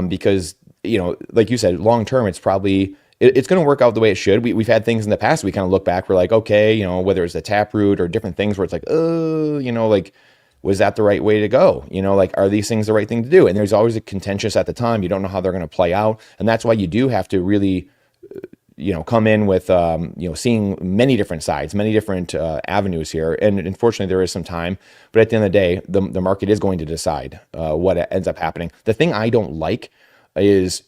because like you said, long term, it's probably it's going to work out the way it should. We've had things in the past. We kind of look back, we're like, okay, whether it's the Taproot or different things where it's like, like, was that the right way to go? Like, are these things the right thing to do? And there's always a contentious at the time. You don't know how they're going to play out. And that's why you do have to really, come in with, seeing many different sides, many different avenues here. And unfortunately, there is some time. But at the end of the day, the market is going to decide what ends up happening. The thing I don't like is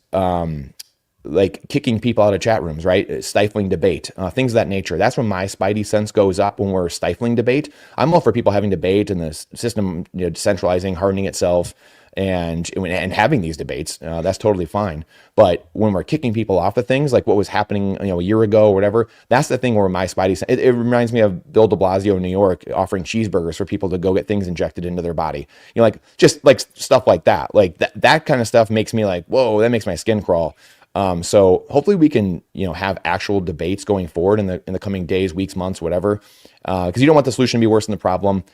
like kicking people out of chat rooms, right? Stifling debate, things of that nature. That's when my spidey sense goes up, when we're stifling debate. I'm all for people having debate and the system decentralizing, hardening itself, and having these debates. That's totally fine. But when we're kicking people off of things like what was happening, a year ago or whatever, that's the thing where my spidey sense, it reminds me of Bill de Blasio in New York offering cheeseburgers for people to go get things injected into their body. Like just like stuff like that. Like that kind of stuff makes me like, whoa, that makes my skin crawl. So hopefully we can, have actual debates going forward in the coming days, weeks, months, whatever, because you don't want the solution to be worse than the problem.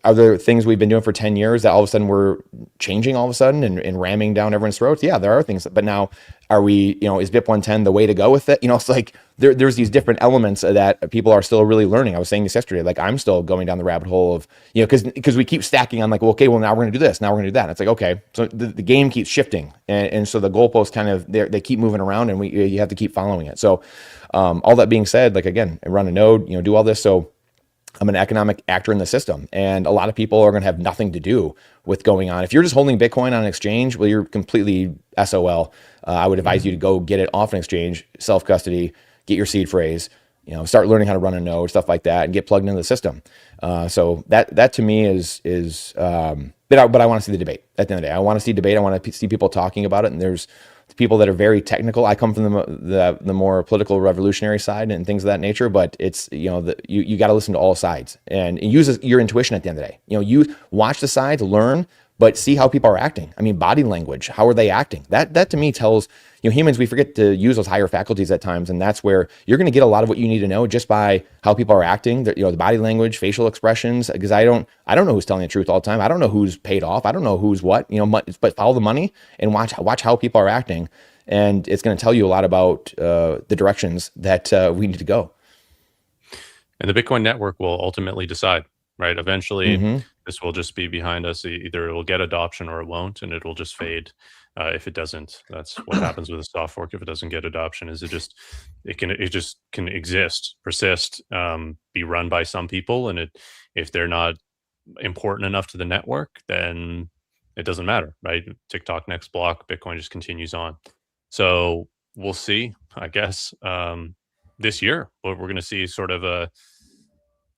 Are there things we've been doing for 10 years that all of a sudden we're changing all of a sudden and ramming down everyone's throats? Yeah, there are things, but now are we, is BIP 110 the way to go with it? It's like there's these different elements that people are still really learning. I was saying this yesterday, like I'm still going down the rabbit hole of, because we keep stacking on like, well, okay, well now we're going to do this. Now we're going to do that. And it's like, okay, so the game keeps shifting. And so the goalposts kind of, they keep moving around and you have to keep following it. So all that being said, like, again, run a node, do all this. So I'm an economic actor in the system, and a lot of people are going to have nothing to do with going on. If you're just holding Bitcoin on an exchange, well, you're completely SOL. I would advise you to go get it off an exchange, self-custody, get your seed phrase, start learning how to run a node, stuff like that, and get plugged into the system. So that to me is but I want to see the debate at the end of the day. I want to see debate. I want to see people talking about it, and there's people that are very technical. I come from the more political revolutionary side and things of that nature, but it's, you got to listen to all sides and use your intuition at the end of the day. You watch the sides, learn, but see how people are acting. I mean, body language, how are they acting? That to me tells, humans, we forget to use those higher faculties at times. And that's where you're going to get a lot of what you need to know just by how people are acting, the body language, facial expressions, because I don't know who's telling the truth all the time. I don't know who's paid off. I don't know who's what, but follow the money and watch how people are acting. And it's going to tell you a lot about the directions that we need to go. And the Bitcoin network will ultimately decide, right? Eventually, this will just be behind us. Either it will get adoption or it won't, and it will just fade. If it doesn't, that's what happens with a soft fork. If it doesn't get adoption, is it just can exist, persist, be run by some people, and if they're not important enough to the network, then it doesn't matter, right? TikTok next block, Bitcoin just continues on. So we'll see, I guess, this year, what we're going to see sort of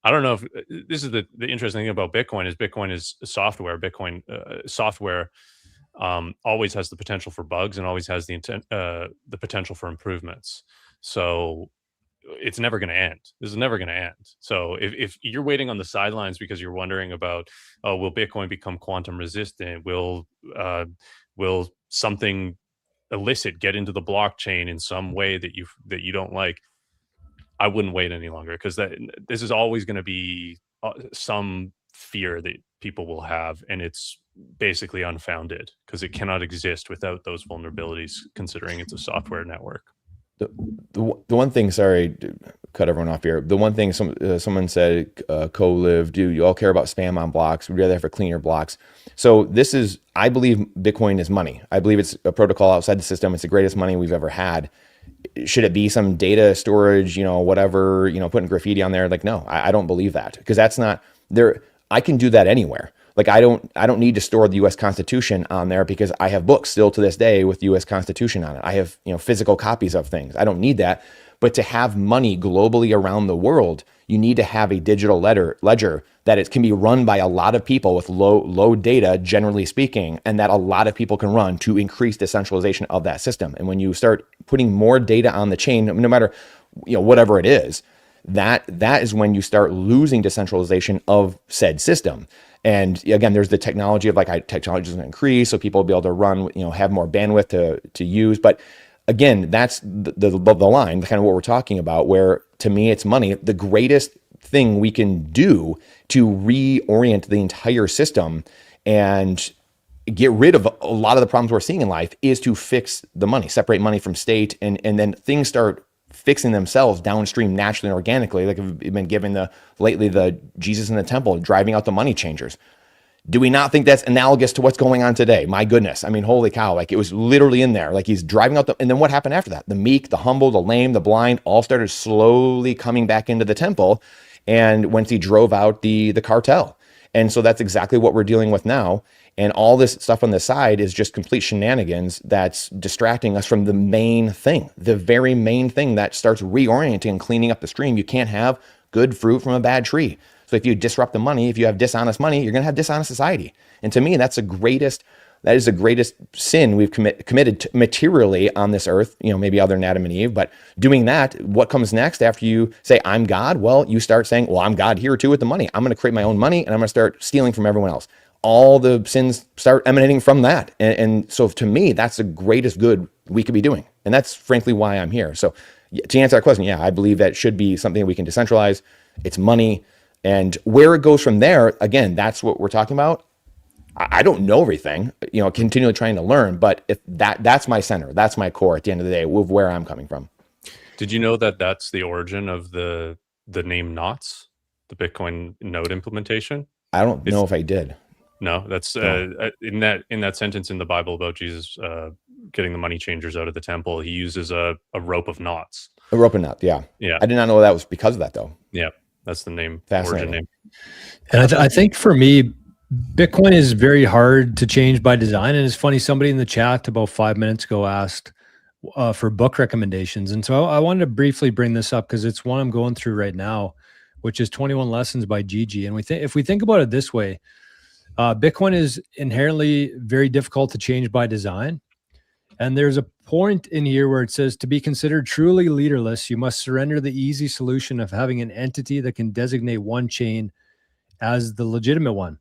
I don't know if this is the interesting thing about Bitcoin is software. Bitcoin software always has the potential for bugs and always has the potential for improvements. So it's never going to end. This is never going to end. So if you're waiting on the sidelines because you're wondering about, will Bitcoin become quantum resistant? Will something illicit get into the blockchain in some way that you don't like? I wouldn't wait any longer, because this is always going to be some fear that people will have, and it's basically unfounded because it cannot exist without those vulnerabilities, considering it's a software network. The one thing, sorry, cut everyone off here. The one thing someone said, co-live, do you all care about spam on blocks? We'd rather have cleaner blocks. So this is, I believe Bitcoin is money. I believe it's a protocol outside the system. It's the greatest money we've ever had. Should it be some data storage, whatever, putting graffiti on there? Like, no, I don't believe that, because that's not there. I can do that anywhere. Like, I don't need to store the U.S. Constitution on there, because I have books still to this day with the U.S. Constitution on it. I have, physical copies of things. I don't need that. But to have money globally around the world, you need to have a digital ledger that it can be run by a lot of people with low data, generally speaking, and that a lot of people can run to increase decentralization of that system. And when you start putting more data on the chain, no matter whatever it is, that is when you start losing decentralization of said system. And again, there's the technology of technology is going to increase, so people will be able to run, have more bandwidth to use. But again, that's the line, kind of what we're talking about, where to me, it's money. The greatest thing we can do to reorient the entire system and get rid of a lot of the problems we're seeing in life is to fix the money, separate money from state, and then things start fixing themselves downstream naturally and organically. Like we've been given lately the Jesus in the temple, driving out the money changers. Do we not think that's analogous to what's going on today? My goodness. I mean, holy cow. Like, it was literally in there. Like, he's driving out and then what happened after that? The meek, the humble, the lame, the blind all started slowly coming back into the temple. And once he drove out the cartel. And so that's exactly what we're dealing with now. And all this stuff on the side is just complete shenanigans that's distracting us from the main thing, the very main thing that starts reorienting and cleaning up the stream. You can't have good fruit from a bad tree. So if you disrupt the money, if you have dishonest money, you're going to have dishonest society. And to me, that is the greatest sin we've committed to materially on this earth, maybe other than Adam and Eve. But doing that, what comes next after you say, I'm God? Well, you start saying, well, I'm God here too with the money. I'm going to create my own money and I'm going to start stealing from everyone else. All the sins start emanating from that. And so to me, that's the greatest good we could be doing. And that's frankly why I'm here. So to answer that question, yeah, I believe that should be something we can decentralize. It's money. And where it goes from there, again, that's what we're talking about. I don't know everything, continually trying to learn, but if that's my center, that's my core at the end of the day, with where I'm coming from. Did you know that that's the origin of the name NOTs, the Bitcoin node implementation? I don't know if I did. No, that's in that sentence in the Bible about Jesus getting the money changers out of the temple. He uses a rope of knots. A rope of knots, yeah. Yeah. I did not know that was because of that, though. Yeah. That's the name, origin name. And I think for me, Bitcoin is very hard to change by design. And it's funny, somebody in the chat about 5 minutes ago asked for book recommendations. And so I wanted to briefly bring this up because it's one I'm going through right now, which is 21 Lessons by Gigi. And if we think about it this way, Bitcoin is inherently very difficult to change by design. And there's a point in here where it says, to be considered truly leaderless, you must surrender the easy solution of having an entity that can designate one chain as the legitimate one.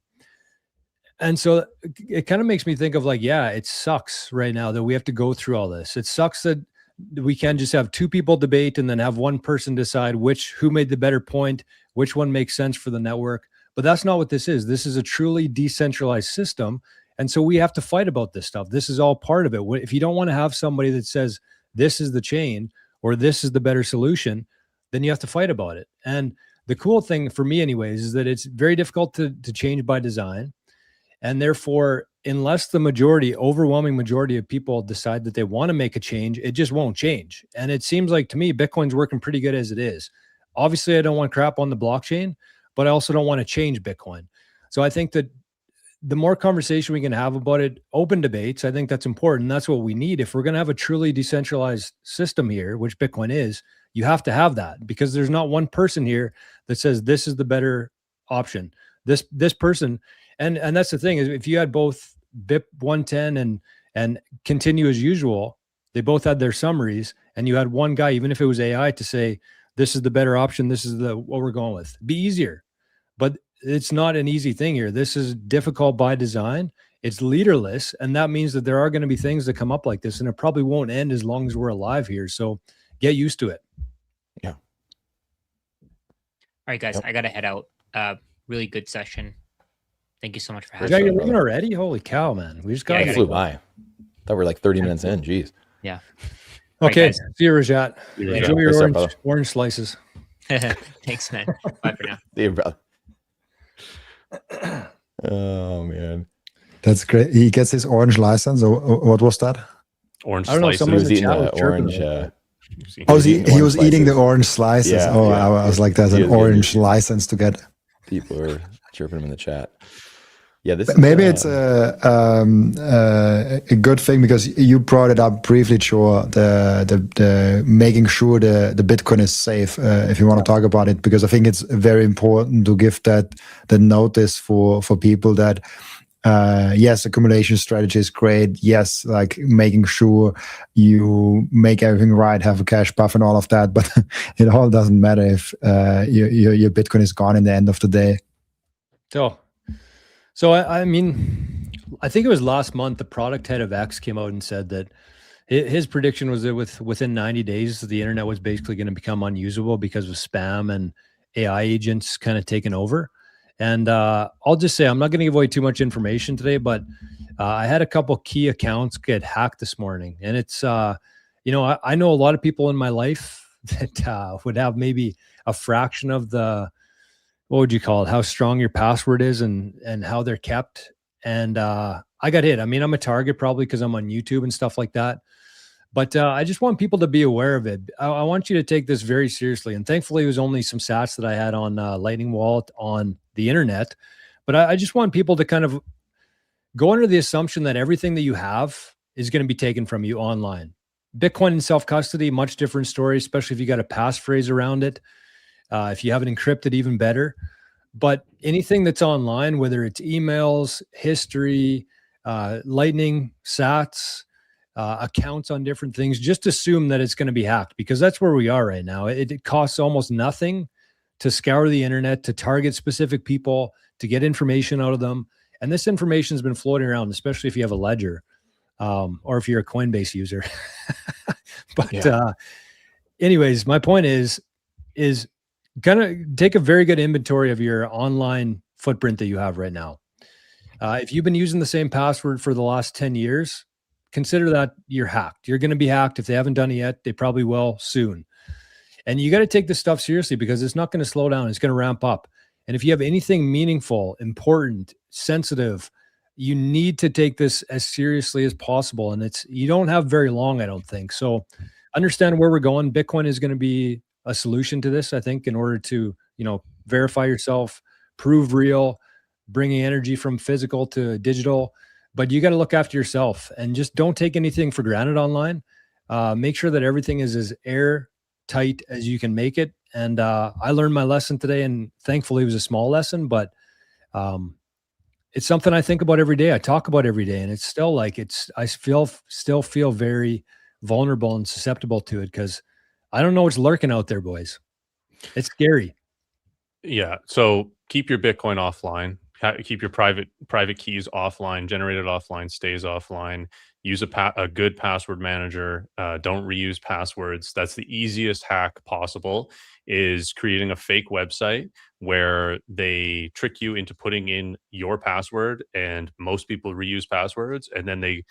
And so it kind of makes me think of it sucks right now that we have to go through all this. It sucks that we can't just have two people debate and then have one person decide who made the better point, which one makes sense for the network. But that's not what this is. This is a truly decentralized system. And so we have to fight about this stuff. This is all part of it. If you don't want to have somebody that says this is the chain or this is the better solution, then you have to fight about it. And the cool thing for me anyways, is that it's very difficult to change by design. And therefore, unless the overwhelming majority of people decide that they want to make a change, it just won't change. And it seems like to me, Bitcoin's working pretty good as it is. Obviously, I don't want crap on the blockchain, but I also don't want to change Bitcoin. So I think that the more conversation we can have about it, open debates, I think that's important. That's what we need. If we're going to have a truly decentralized system here, which Bitcoin is, you have to have that, because there's not one person here that says this is the better option. This person, and that's the thing, is if you had both BIP 110 and continue as usual, they both had their summaries, and you had one guy, even if it was AI, to say this is the better option, this is what we're going with. It'd be easier. But it's not an easy thing here. This is difficult by design. It's leaderless. And that means that there are going to be things that come up like this, and it probably won't end as long as we're alive here. So get used to it. Yeah. All right, guys, yep. I got to head out. Really good session. Thank you so much for having me. You're leaving already? Holy cow, man. We just got flew by. Thought we're like 30 minutes in. Jeez. Yeah. Okay. Right, see you, Rajat. Enjoy your orange slices. Thanks, man. Bye for now. See you, brother. Oh man, That's great. He gets his orange license. Or what was that? Orange I don't know, slices. someone he in was the eating chat the was chirping orange. about that. Oh, eating he orange was eating the slices. orange slices. Yeah, oh, yeah. I was like, there's He an was getting orange it. license to get. People are chirping him in the chat. Yeah, this is, Maybe it's a good thing because you brought it up briefly, Joe. The making sure the Bitcoin is safe. If you want to talk about it, because I think it's very important to give the notice for people that yes, accumulation strategy is great. Yes, like making sure you make everything right, have a cash buffer and all of that. But it all doesn't matter if your Bitcoin is gone in the end of the day. So I mean, I think it was last month, the product head of X came out and said that his prediction was that within 90 days, the internet was basically going to become unusable because of spam and AI agents kind of taking over. And I'll just say, I'm not going to give away too much information today, but I had a couple key accounts get hacked this morning. And it's, I know a lot of people in my life that would have maybe a fraction of the, what would you call it, how strong your password is and how they're kept. And I got hit. I mean, I'm a target probably because I'm on YouTube and stuff like that. But I just want people to be aware of it. I want you to take this very seriously. And thankfully, it was only some sats that I had on Lightning Wallet on the internet. But I just want people to kind of go under the assumption that everything that you have is going to be taken from you online. Bitcoin in self-custody, much different story, especially if you got a passphrase around it. If you have it encrypted, even better. But anything that's online, whether it's emails, history, Lightning, sats, accounts on different things, just assume that it's going to be hacked because that's where we are right now. It costs almost nothing to scour the internet, to target specific people, to get information out of them. And this information has been floating around, especially if you have a ledger or if you're a Coinbase user. But anyways, my point is kind of take a very good inventory of your online footprint that you have right now. If you've been using the same password for the last 10 years, consider that you're hacked. You're going to be hacked. If they haven't done it yet, they probably will soon. And you got to take this stuff seriously because it's not going to slow down. It's going to ramp up. And if you have anything meaningful, important, sensitive, you need to take this as seriously as possible. And you don't have very long, I don't think. So understand where we're going. Bitcoin is going to be a solution to this, I think, in order to, verify yourself, prove real, bringing energy from physical to digital. But you got to look after yourself and just don't take anything for granted online. Make sure that everything is as airtight as you can make it. And I learned my lesson today, and thankfully it was a small lesson, but it's something I think about every day. I talk about every day, and it's still like I still feel very vulnerable and susceptible to it because I don't know what's lurking out there, boys. It's scary. Yeah. So keep your Bitcoin offline. Keep your private keys offline. Generated offline stays offline. Use a good password manager. Don't reuse passwords. That's the easiest hack possible, is creating a fake website where they trick you into putting in your password, and most people reuse passwords, and then they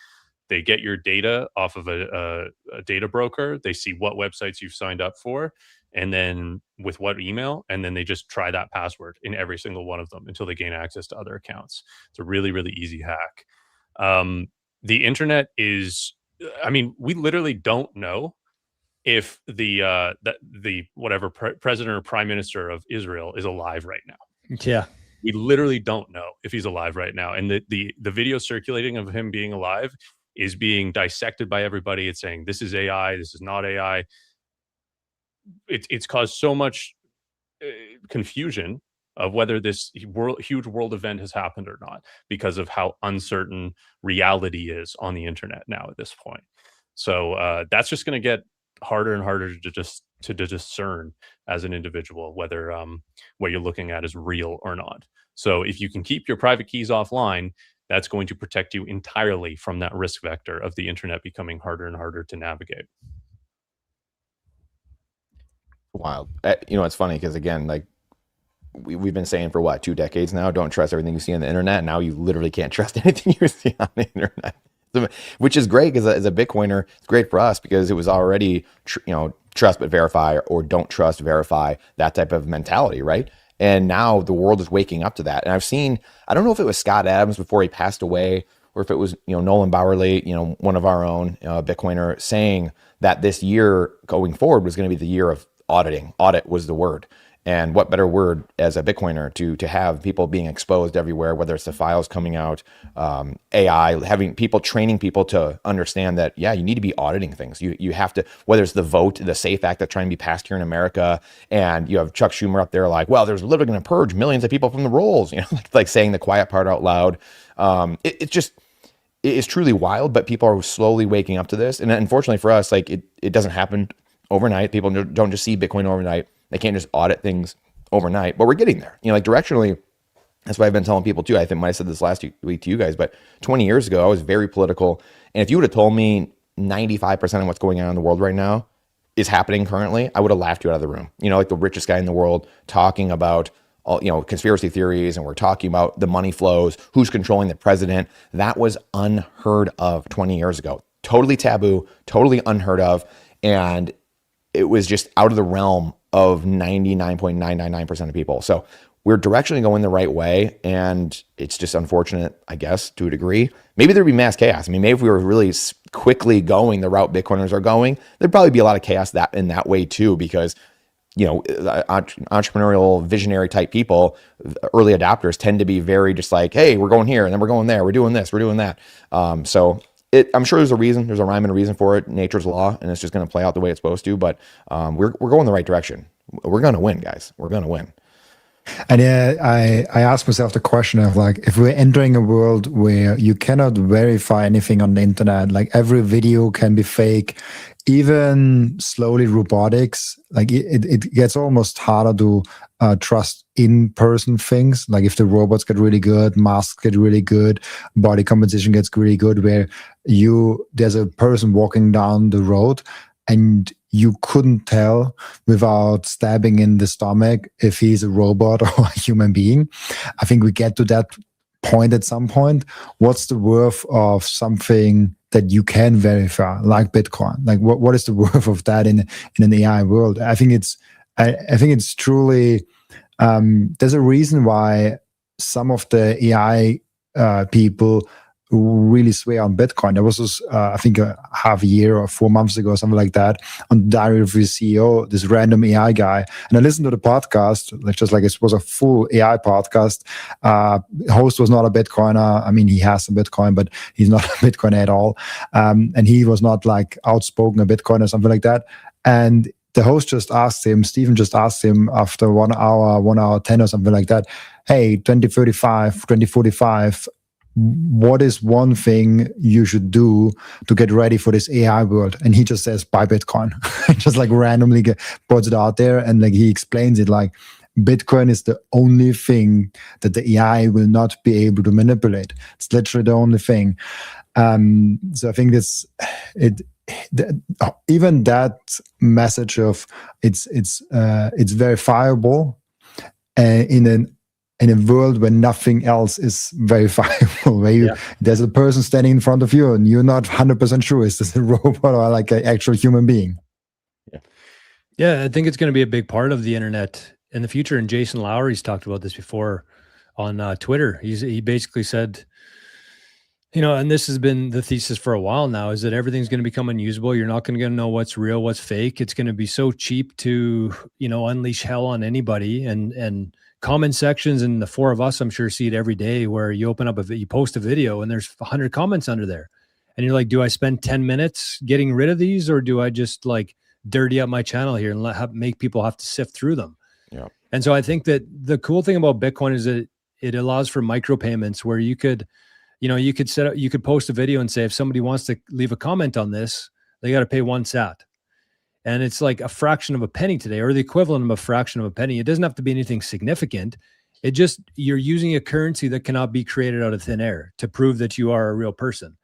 get your data off of a data broker. They see what websites you've signed up for, and then with what email, and then they just try that password in every single one of them until they gain access to other accounts. It's a really, really easy hack. The internet is, we literally don't know if the whatever president or prime minister of Israel is alive right now. Yeah. We literally don't know if he's alive right now. And the video circulating of him being alive is being dissected by everybody. It's saying this is AI, this is not AI. It's caused so much confusion of whether this huge world event has happened or not, because of how uncertain reality is on the internet now at this point. So that's just going to get harder and harder to discern as an individual whether what you're looking at is real or not. So if you can keep your private keys offline, that's going to protect you entirely from that risk vector of the internet becoming harder and harder to navigate. Wild. It's funny because, again, like we've been saying for 2 decades now, don't trust everything you see on the internet. Now you literally can't trust anything you see on the internet, which is great because as a Bitcoiner, it's great for us because it was already, trust but verify, or don't trust, verify, that type of mentality, right? And now the world is waking up to that. And I've seen, I don't know if it was Scott Adams before he passed away, or if it was, Nolan Bowerly, one of our own Bitcoiner, saying that this year going forward was going to be the year of auditing. Audit was the word. And what better word as a Bitcoiner to have people being exposed everywhere, whether it's the files coming out, AI, having people, training people to understand that, yeah, you need to be auditing things. You have to, whether it's the vote, the SAFE Act that's trying to be passed here in America, and you have Chuck Schumer up there like, well, there's literally going to purge millions of people from the rolls, like saying the quiet part out loud. It's truly wild, but people are slowly waking up to this. And unfortunately for us, like it doesn't happen overnight. People don't just see Bitcoin overnight. They can't just audit things overnight, but we're getting there. Like directionally, that's what I've been telling people too. I think I said this last week to you guys, but 20 years ago, I was very political. And if you would have told me 95% of what's going on in the world right now is happening currently, I would have laughed you out of the room. Like the richest guy in the world talking about all, conspiracy theories, and we're talking about the money flows, who's controlling the president. That was unheard of 20 years ago. Totally taboo, totally unheard of. And it was just out of the realm of 99.999% of people. So we're directionally going the right way. And it's just unfortunate, I guess, to a degree. Maybe there'd be mass chaos. I mean, maybe if we were really quickly going the route Bitcoiners are going, there'd probably be a lot of chaos in that way too, because entrepreneurial, visionary type people, early adopters, tend to be very just like, hey, we're going here and then we're going there. We're doing this, we're doing that. I'm sure there's a reason, there's a rhyme and a reason for it, nature's law, and it's just going to play out the way it's supposed to. But we're going the right direction. We're going to win, guys. We're going to win. And I asked myself the question of like, if we're entering a world where you cannot verify anything on the internet, like every video can be fake, even slowly robotics, like it gets almost harder to trust in-person things. Like if the robots get really good, masks get really good, body composition gets really good, where there's a person walking down the road and you couldn't tell without stabbing in the stomach if he's a robot or a human being. I think we get to that point at some point. What's the worth of something that you can verify, like Bitcoin? Like what is the worth of that in an AI world? I think it's truly there's a reason why some of the AI people really swear on Bitcoin. There was this, I think a half a year or 4 months ago, something like that, on Diary of the CEO, this random AI guy. And I listened to the podcast, just like it was a full AI podcast. Host was not a Bitcoiner. I mean, he has some Bitcoin, but he's not a Bitcoiner at all. And he was not like outspoken a Bitcoiner or something like that. And the host just asked him, Stephen just asked him after 1 hour 10 or something like that, hey, 2035, 2045, what is one thing you should do to get ready for this AI world? And he just says, buy Bitcoin. Just like randomly puts it out there. And like he explains it like Bitcoin is the only thing that the AI will not be able to manipulate. It's literally the only thing. So I think even that message of it's verifiable in a world where nothing else is verifiable, where there's a person standing in front of you and you're not 100% sure is this a robot or like an actual human being. Yeah, I think it's going to be a big part of the internet in the future. And Jason Lowry's talked about this before on Twitter. He basically said, and this has been the thesis for a while now, is that everything's going to become unusable. You're not going to know what's real, what's fake. It's going to be so cheap to, unleash hell on anybody. And comment sections, and the four of us, I'm sure, see it every day, where you open up you post a video and there's 100 comments under there. And you're like, do I spend 10 minutes getting rid of these, or do I just like dirty up my channel here and make people have to sift through them? Yeah. And so I think that the cool thing about Bitcoin is that it allows for micropayments where you could post a video and say, if somebody wants to leave a comment on this, they got to pay 1 sat. And it's like a fraction of a penny today, or the equivalent of a fraction of a penny. It doesn't have to be anything significant. You're using a currency that cannot be created out of thin air to prove that you are a real person.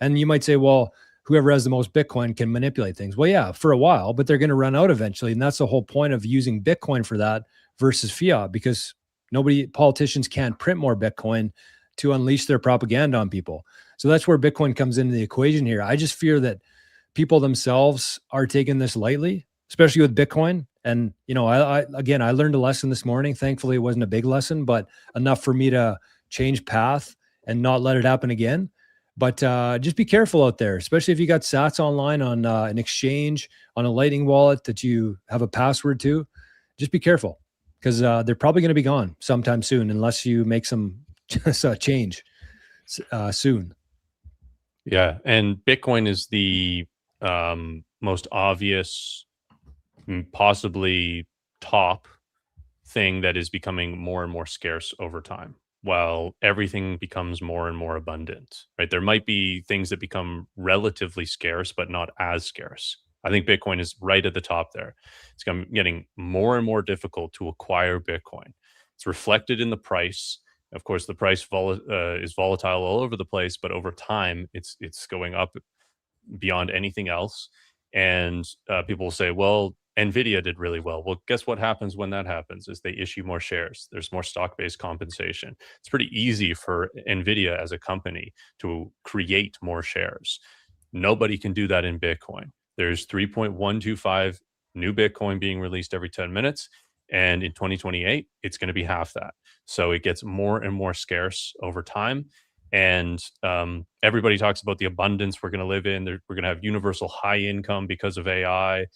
And you might say, well, whoever has the most Bitcoin can manipulate things. Well, yeah, for a while, but they're going to run out eventually. And that's the whole point of using Bitcoin for that versus fiat, because politicians can't print more Bitcoin to unleash their propaganda on people. So that's where Bitcoin comes into the equation here. I just fear that people themselves are taking this lightly, especially with Bitcoin. And, you know, I again, I learned a lesson this morning. Thankfully, it wasn't a big lesson, but enough for me to change path and not let it happen again. But just be careful out there, especially if you got sats online on an exchange, on a Lightning wallet that you have a password to. Just be careful, because they're probably going to be gone sometime soon, unless you make some change soon. Yeah, and Bitcoin is the most obvious, possibly top thing that is becoming more and more scarce over time, while everything becomes more and more abundant, right? There might be things that become relatively scarce, but not as scarce. I think Bitcoin is right at the top there. It's getting more and more difficult to acquire Bitcoin. It's reflected in the price. Of course, the price is volatile all over the place, but over time, it's going up beyond anything else. And people will say, well, NVIDIA did really well. Well, guess what happens when that happens is they issue more shares. There's more stock-based compensation. It's pretty easy for NVIDIA as a company to create more shares. Nobody can do that in Bitcoin. There's 3.125 new Bitcoin being released every 10 minutes. And in 2028, it's going to be half that. So it gets more and more scarce over time. And everybody talks about the abundance we're going to live in. We're going to have universal high income because of AI,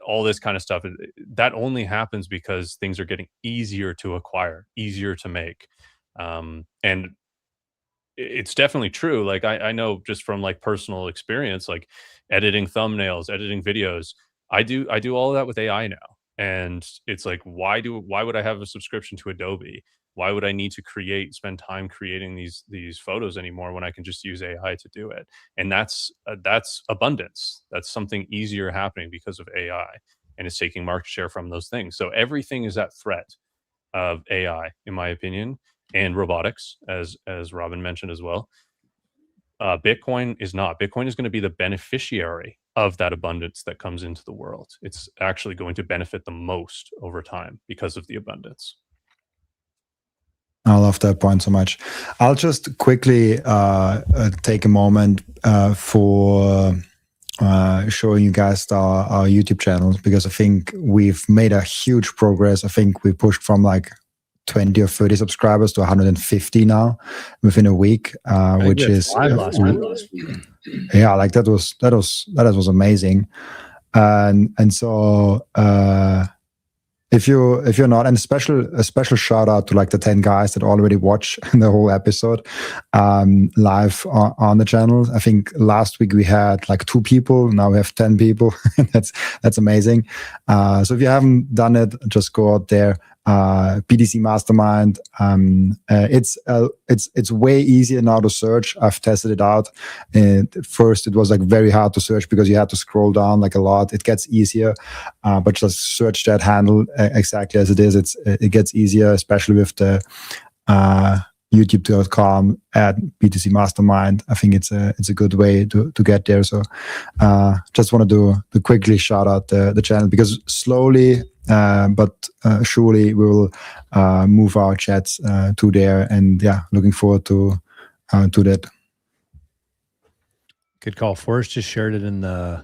all this kind of stuff. That only happens because things are getting easier to acquire, easier to make. And it's definitely true. Like I know just from like personal experience, like editing thumbnails, editing videos, I do all of that with AI now. And it's like, why would I have a subscription to Adobe? Why would I need to spend time creating these photos anymore when I can just use AI to do it? And that's abundance. That's something easier happening because of AI, and it's taking market share from those things. So everything is at threat of AI, in my opinion, and robotics, as Robin mentioned as well. Bitcoin is not. Bitcoin is going to be the beneficiary of that abundance that comes into the world. It's actually going to benefit the most over time because of the abundance. I love that point so much. I'll just quickly take a moment for showing you guys our YouTube channels, because I think we've made a huge progress. I think we pushed from like 20 or 30 subscribers to 150 now within a week, which is last week. Yeah, like that was amazing. And so if you're not, and a special shout out to like the 10 guys that already watch the whole episode live on the channel. I think last week we had like 2 people. Now we have 10 people. That's amazing. So if you haven't done it, just go out there. BTC Mastermind. It's way easier now to search. I've tested it out. At first, it was like very hard to search because you had to scroll down like a lot. It gets easier, but just search that handle exactly as it is. It gets easier, especially with the youtube.com at BTC Mastermind. I think it's a good way to get there. So just want to quickly shout out the channel, because slowly but surely we will move our chats to there, and yeah, looking forward to that. Good call. Forrest just shared it in the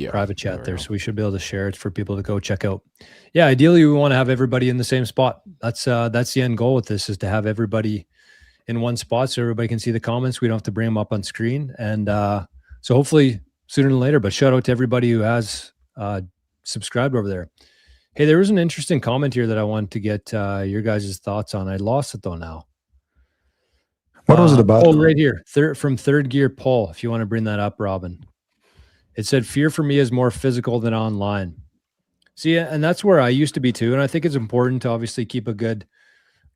private chat there, so we should be able to share it for people to go check out. Yeah, ideally we want to have everybody in the same spot. That's the end goal with this, is to have everybody in one spot so everybody can see the comments. We don't have to bring them up on screen, and so hopefully sooner than later. But shout out to everybody who has subscribed over there. Hey, there was an interesting comment here that I wanted to get your guys' thoughts on. I lost it though now. What was it about? Oh, right here. From Third Gear Paul, if you want to bring that up, Robin. It said, fear for me is more physical than online. See, and that's where I used to be too. And I think it's important to obviously keep a good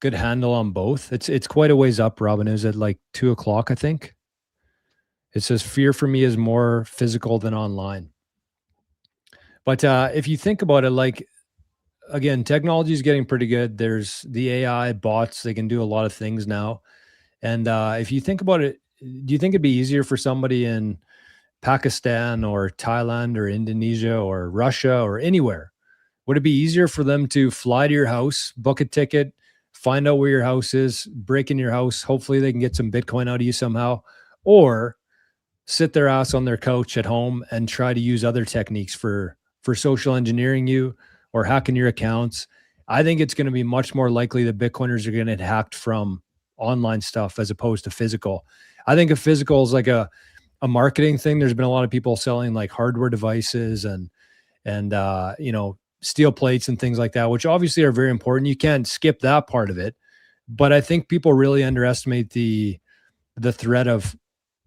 handle on both. It's quite a ways up, Robin. It was at like 2 o'clock, I think. It says, fear for me is more physical than online. But if you think about it, like, again, technology is getting pretty good. There's the AI bots. They can do a lot of things now. And if you think about it, do you think it'd be easier for somebody in Pakistan or Thailand or Indonesia or Russia or anywhere? Would it be easier for them to fly to your house, book a ticket, find out where your house is, break in your house? Hopefully they can get some Bitcoin out of you somehow. Or sit their ass on their couch at home and try to use other techniques for social engineering you or hacking your accounts. I think it's going to be much more likely that Bitcoiners are going to get hacked from online stuff as opposed to physical. I think a physical is like a marketing thing. There's been a lot of people selling like hardware devices and you know, steel plates and things like that, which obviously are very important. You can't skip that part of it. But I think people really underestimate the threat of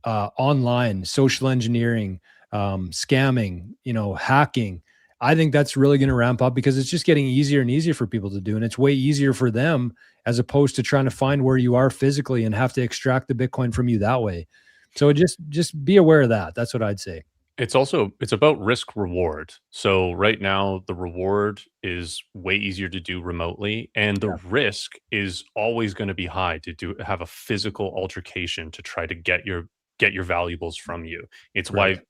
online social engineering, scamming, you know, hacking. I think that's really going to ramp up because it's just getting easier and easier for people to do. And it's way easier for them as opposed to trying to find where you are physically and have to extract the Bitcoin from you that way. So just be aware of that. That's what I'd say. It's about risk reward. So right now the reward is way easier to do remotely, and the risk is always going to be high to have a physical altercation to try to get your valuables from you. It's why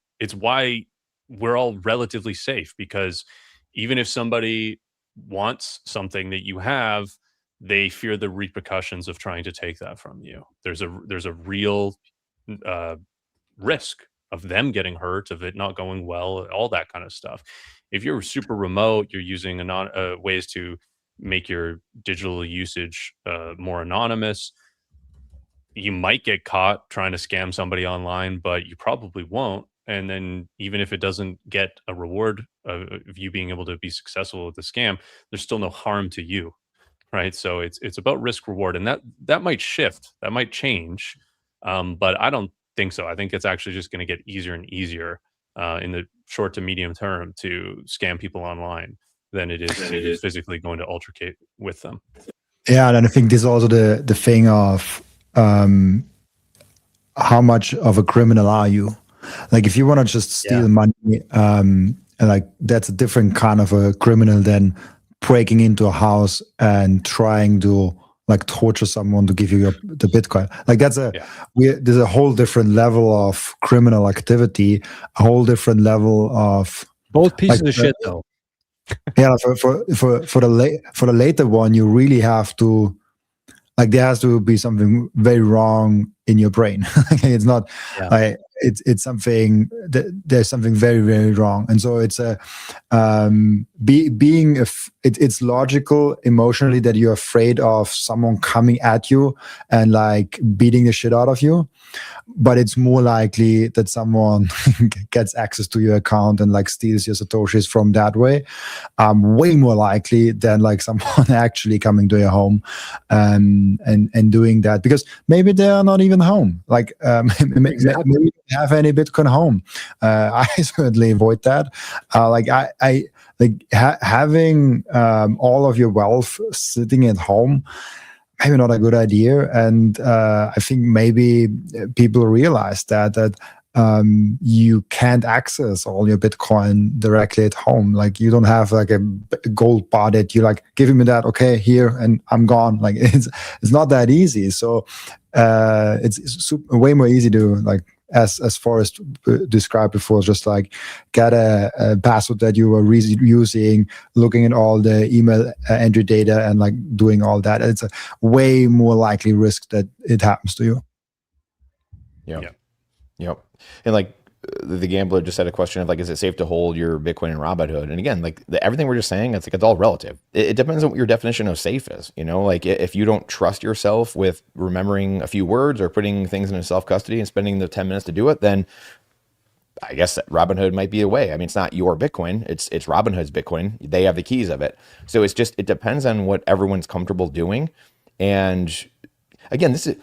we're all relatively safe, because even if somebody wants something that you have, they fear the repercussions of trying to take that from you. There's a real risk of them getting hurt, of it not going well, all that kind of stuff. If you're super remote, you're using ways to make your digital usage more anonymous. You might get caught trying to scam somebody online, but you probably won't. And then even if it doesn't get a reward of you being able to be successful with the scam, there's still no harm to you, right? So it's about risk reward, and that might shift, that might change, but I don't think so. I think it's actually just going to get easier and easier in the short to medium term to scam people online than it is to physically going to altercate with them. Yeah, and I think this is also the thing of how much of a criminal are you? Like if you want to just steal money, like that's a different kind of a criminal than breaking into a house and trying to like torture someone to give you the Bitcoin. Like that's there's a whole different level of criminal activity, a whole different level of both pieces of shit though. Yeah, for the later one, you really have to, like, there has to be something very wrong in your brain. It's not like it's something that there's something very, very wrong. And so it's it's logical emotionally that you're afraid of someone coming at you and like beating the shit out of you. But it's more likely that someone gets access to your account and like steals your Satoshis from that way. Way more likely than like someone actually coming to your home and doing that, because maybe they are not even home. Like maybe they don't have any Bitcoin home. I certainly avoid that. Having all of your wealth sitting at home, maybe not a good idea. And I think maybe people realize that you can't access all your Bitcoin directly at home. Like you don't have like a gold bar that you like, give me that, okay, here, and I'm gone. Like it's not that easy. So it's way more easy to, like, as Forrest described before, just like get a password that you were using, looking at all the email entry data and like doing all that. It's a way more likely risk that it happens to you. Yep. And like the gambler just had a question of like, is it safe to hold your Bitcoin in Robinhood? And again, like everything we're just saying, it's like, it's all relative. It depends on what your definition of safe is. You know, like if you don't trust yourself with remembering a few words or putting things into self-custody and spending the 10 minutes to do it, then I guess Robinhood might be a way. I mean, it's not your Bitcoin, it's Robinhood's Bitcoin. They have the keys of it. So it depends on what everyone's comfortable doing. And again, this is,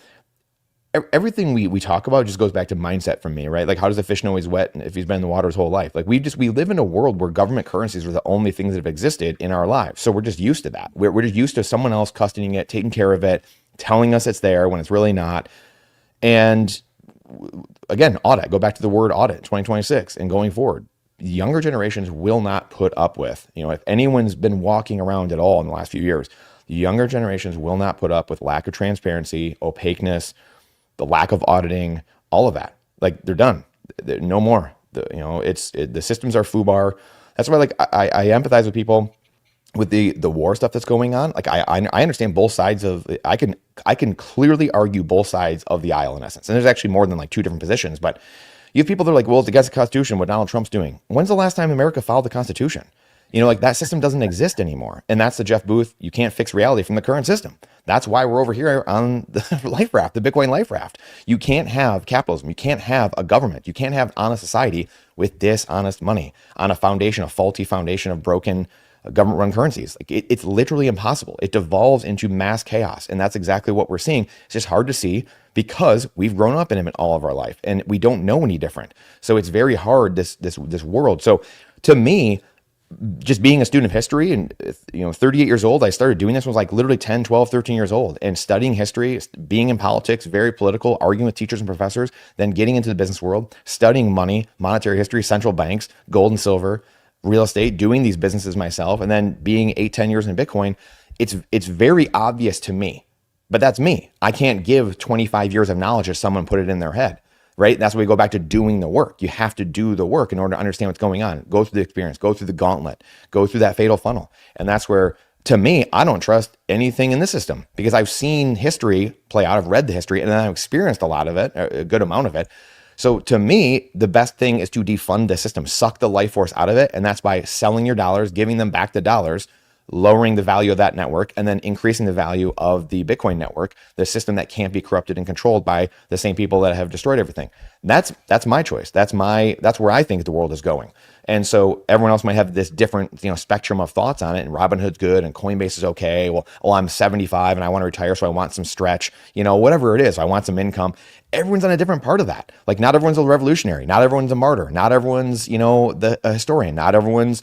everything we talk about just goes back to mindset from me, right? Like, how does a fish know he's wet if he's been in the water his whole life? Like we live in a world where government currencies are the only things that have existed in our lives. So we're just used to that. We're just used to someone else custodying it, taking care of it, telling us it's there when it's really not. And again, audit, go back to the word audit, 2026 and going forward. Younger generations will not put up with, you know, if anyone's been walking around at all in the last few years, younger generations will not put up with lack of transparency, opaqueness, the lack of auditing, all of that. Like they're done. No more. The systems are FUBAR. That's why, like, I empathize with people with the war stuff that's going on. Like I understand both sides of. I can clearly argue both sides of the aisle in essence. And there's actually more than like two different positions. But You have people that are like, well, it's against the Constitution, what Donald Trump's doing. When's the last time America followed the Constitution? You know, like that system doesn't exist anymore. And that's the Jeff Booth, you can't fix reality from the current system. That's why we're over here on the life raft, the Bitcoin life raft. You can't have capitalism. You can't have a government. You can't have honest society with dishonest money on a foundation, a faulty foundation of broken government-run currencies. Like it's literally impossible. It devolves into mass chaos. And that's exactly what we're seeing. It's just hard to see because we've grown up in it all of our life and we don't know any different. So it's very hard, this world. So to me, just being a student of history and, 38 years old, I started doing this when I was like literally 10, 12, 13 years old and studying history, being in politics, very political, arguing with teachers and professors, then getting into the business world, studying money, monetary history, central banks, gold and silver, real estate, doing these businesses myself, and then being 8, 10 years in Bitcoin. It's very obvious to me, but that's me. I can't give 25 years of knowledge if someone put it in their head. Right? That's why we go back to doing the work. You have to do the work in order to understand what's going on. Go through the experience, go through the gauntlet, go through that fatal funnel. And that's where, to me, I don't trust anything in this system because I've seen history play out. I've read the history and then I've experienced a lot of it, a good amount of it. So to me, the best thing is to defund the system, suck the life force out of it. And that's by selling your dollars, giving them back the dollars, lowering the value of that network, and then increasing the value of the Bitcoin network, the system that can't be corrupted and controlled by the same people that have destroyed everything. That's my choice. That's where I think the world is going. And so everyone else might have this different, spectrum of thoughts on it. And Robinhood's good and Coinbase is okay. Well, I'm 75 and I want to retire, so I want some stretch, whatever it is. I want some income. Everyone's on a different part of that. Like not everyone's a revolutionary. Not everyone's a a not everyone's, a historian. Not everyone's,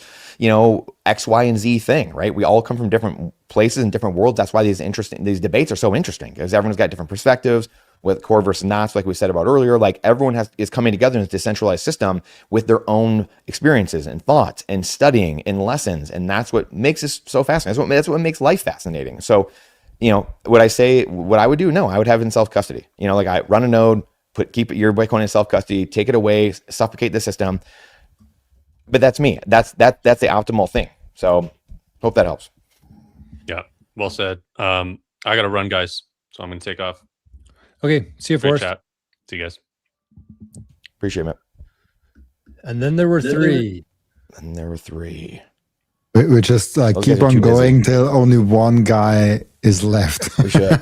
X, Y, and Z thing, right? We all come from different places and different worlds. That's why these debates are so interesting because everyone's got different perspectives with core versus not, like we said about earlier. Like everyone is coming together in this decentralized system with their own experiences and thoughts and studying and lessons. And that's what makes this so fascinating. That's what makes life fascinating. So, what I would do? No, I would have it in self-custody. Like I run a node, keep your Bitcoin in self-custody, take it away, suffocate the system. But that's me. That's the optimal thing. So hope that helps. Yeah, well said. I got to run, guys. So I'm going to take off. Okay. See you, Forrest. Chat. See you guys. Appreciate it. And then there were three. We just keep on going till only one guy is left. We should.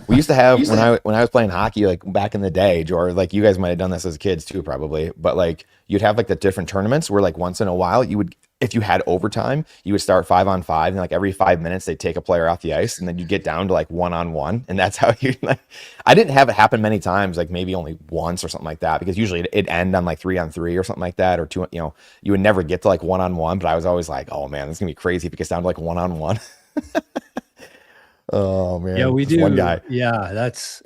We used to have when I was playing hockey, like back in the day, George, like you guys might have done this as kids too, probably. But like you'd have like the different tournaments where like once in a while you would, if you had overtime, you would start 5-on-5, and like every 5 minutes they'd take a player off the ice, and then you get down to like 1-on-1, and that's how you like. I didn't have it happen many times, like maybe only once or something like that, because usually it'd end on like 3-on-3 or something like that, or 2. You would never get to like 1-on-1. But I was always like, oh man, this is gonna be crazy if it gets down to like 1-on-1. Oh man, yeah, we do. One guy. Yeah, that's.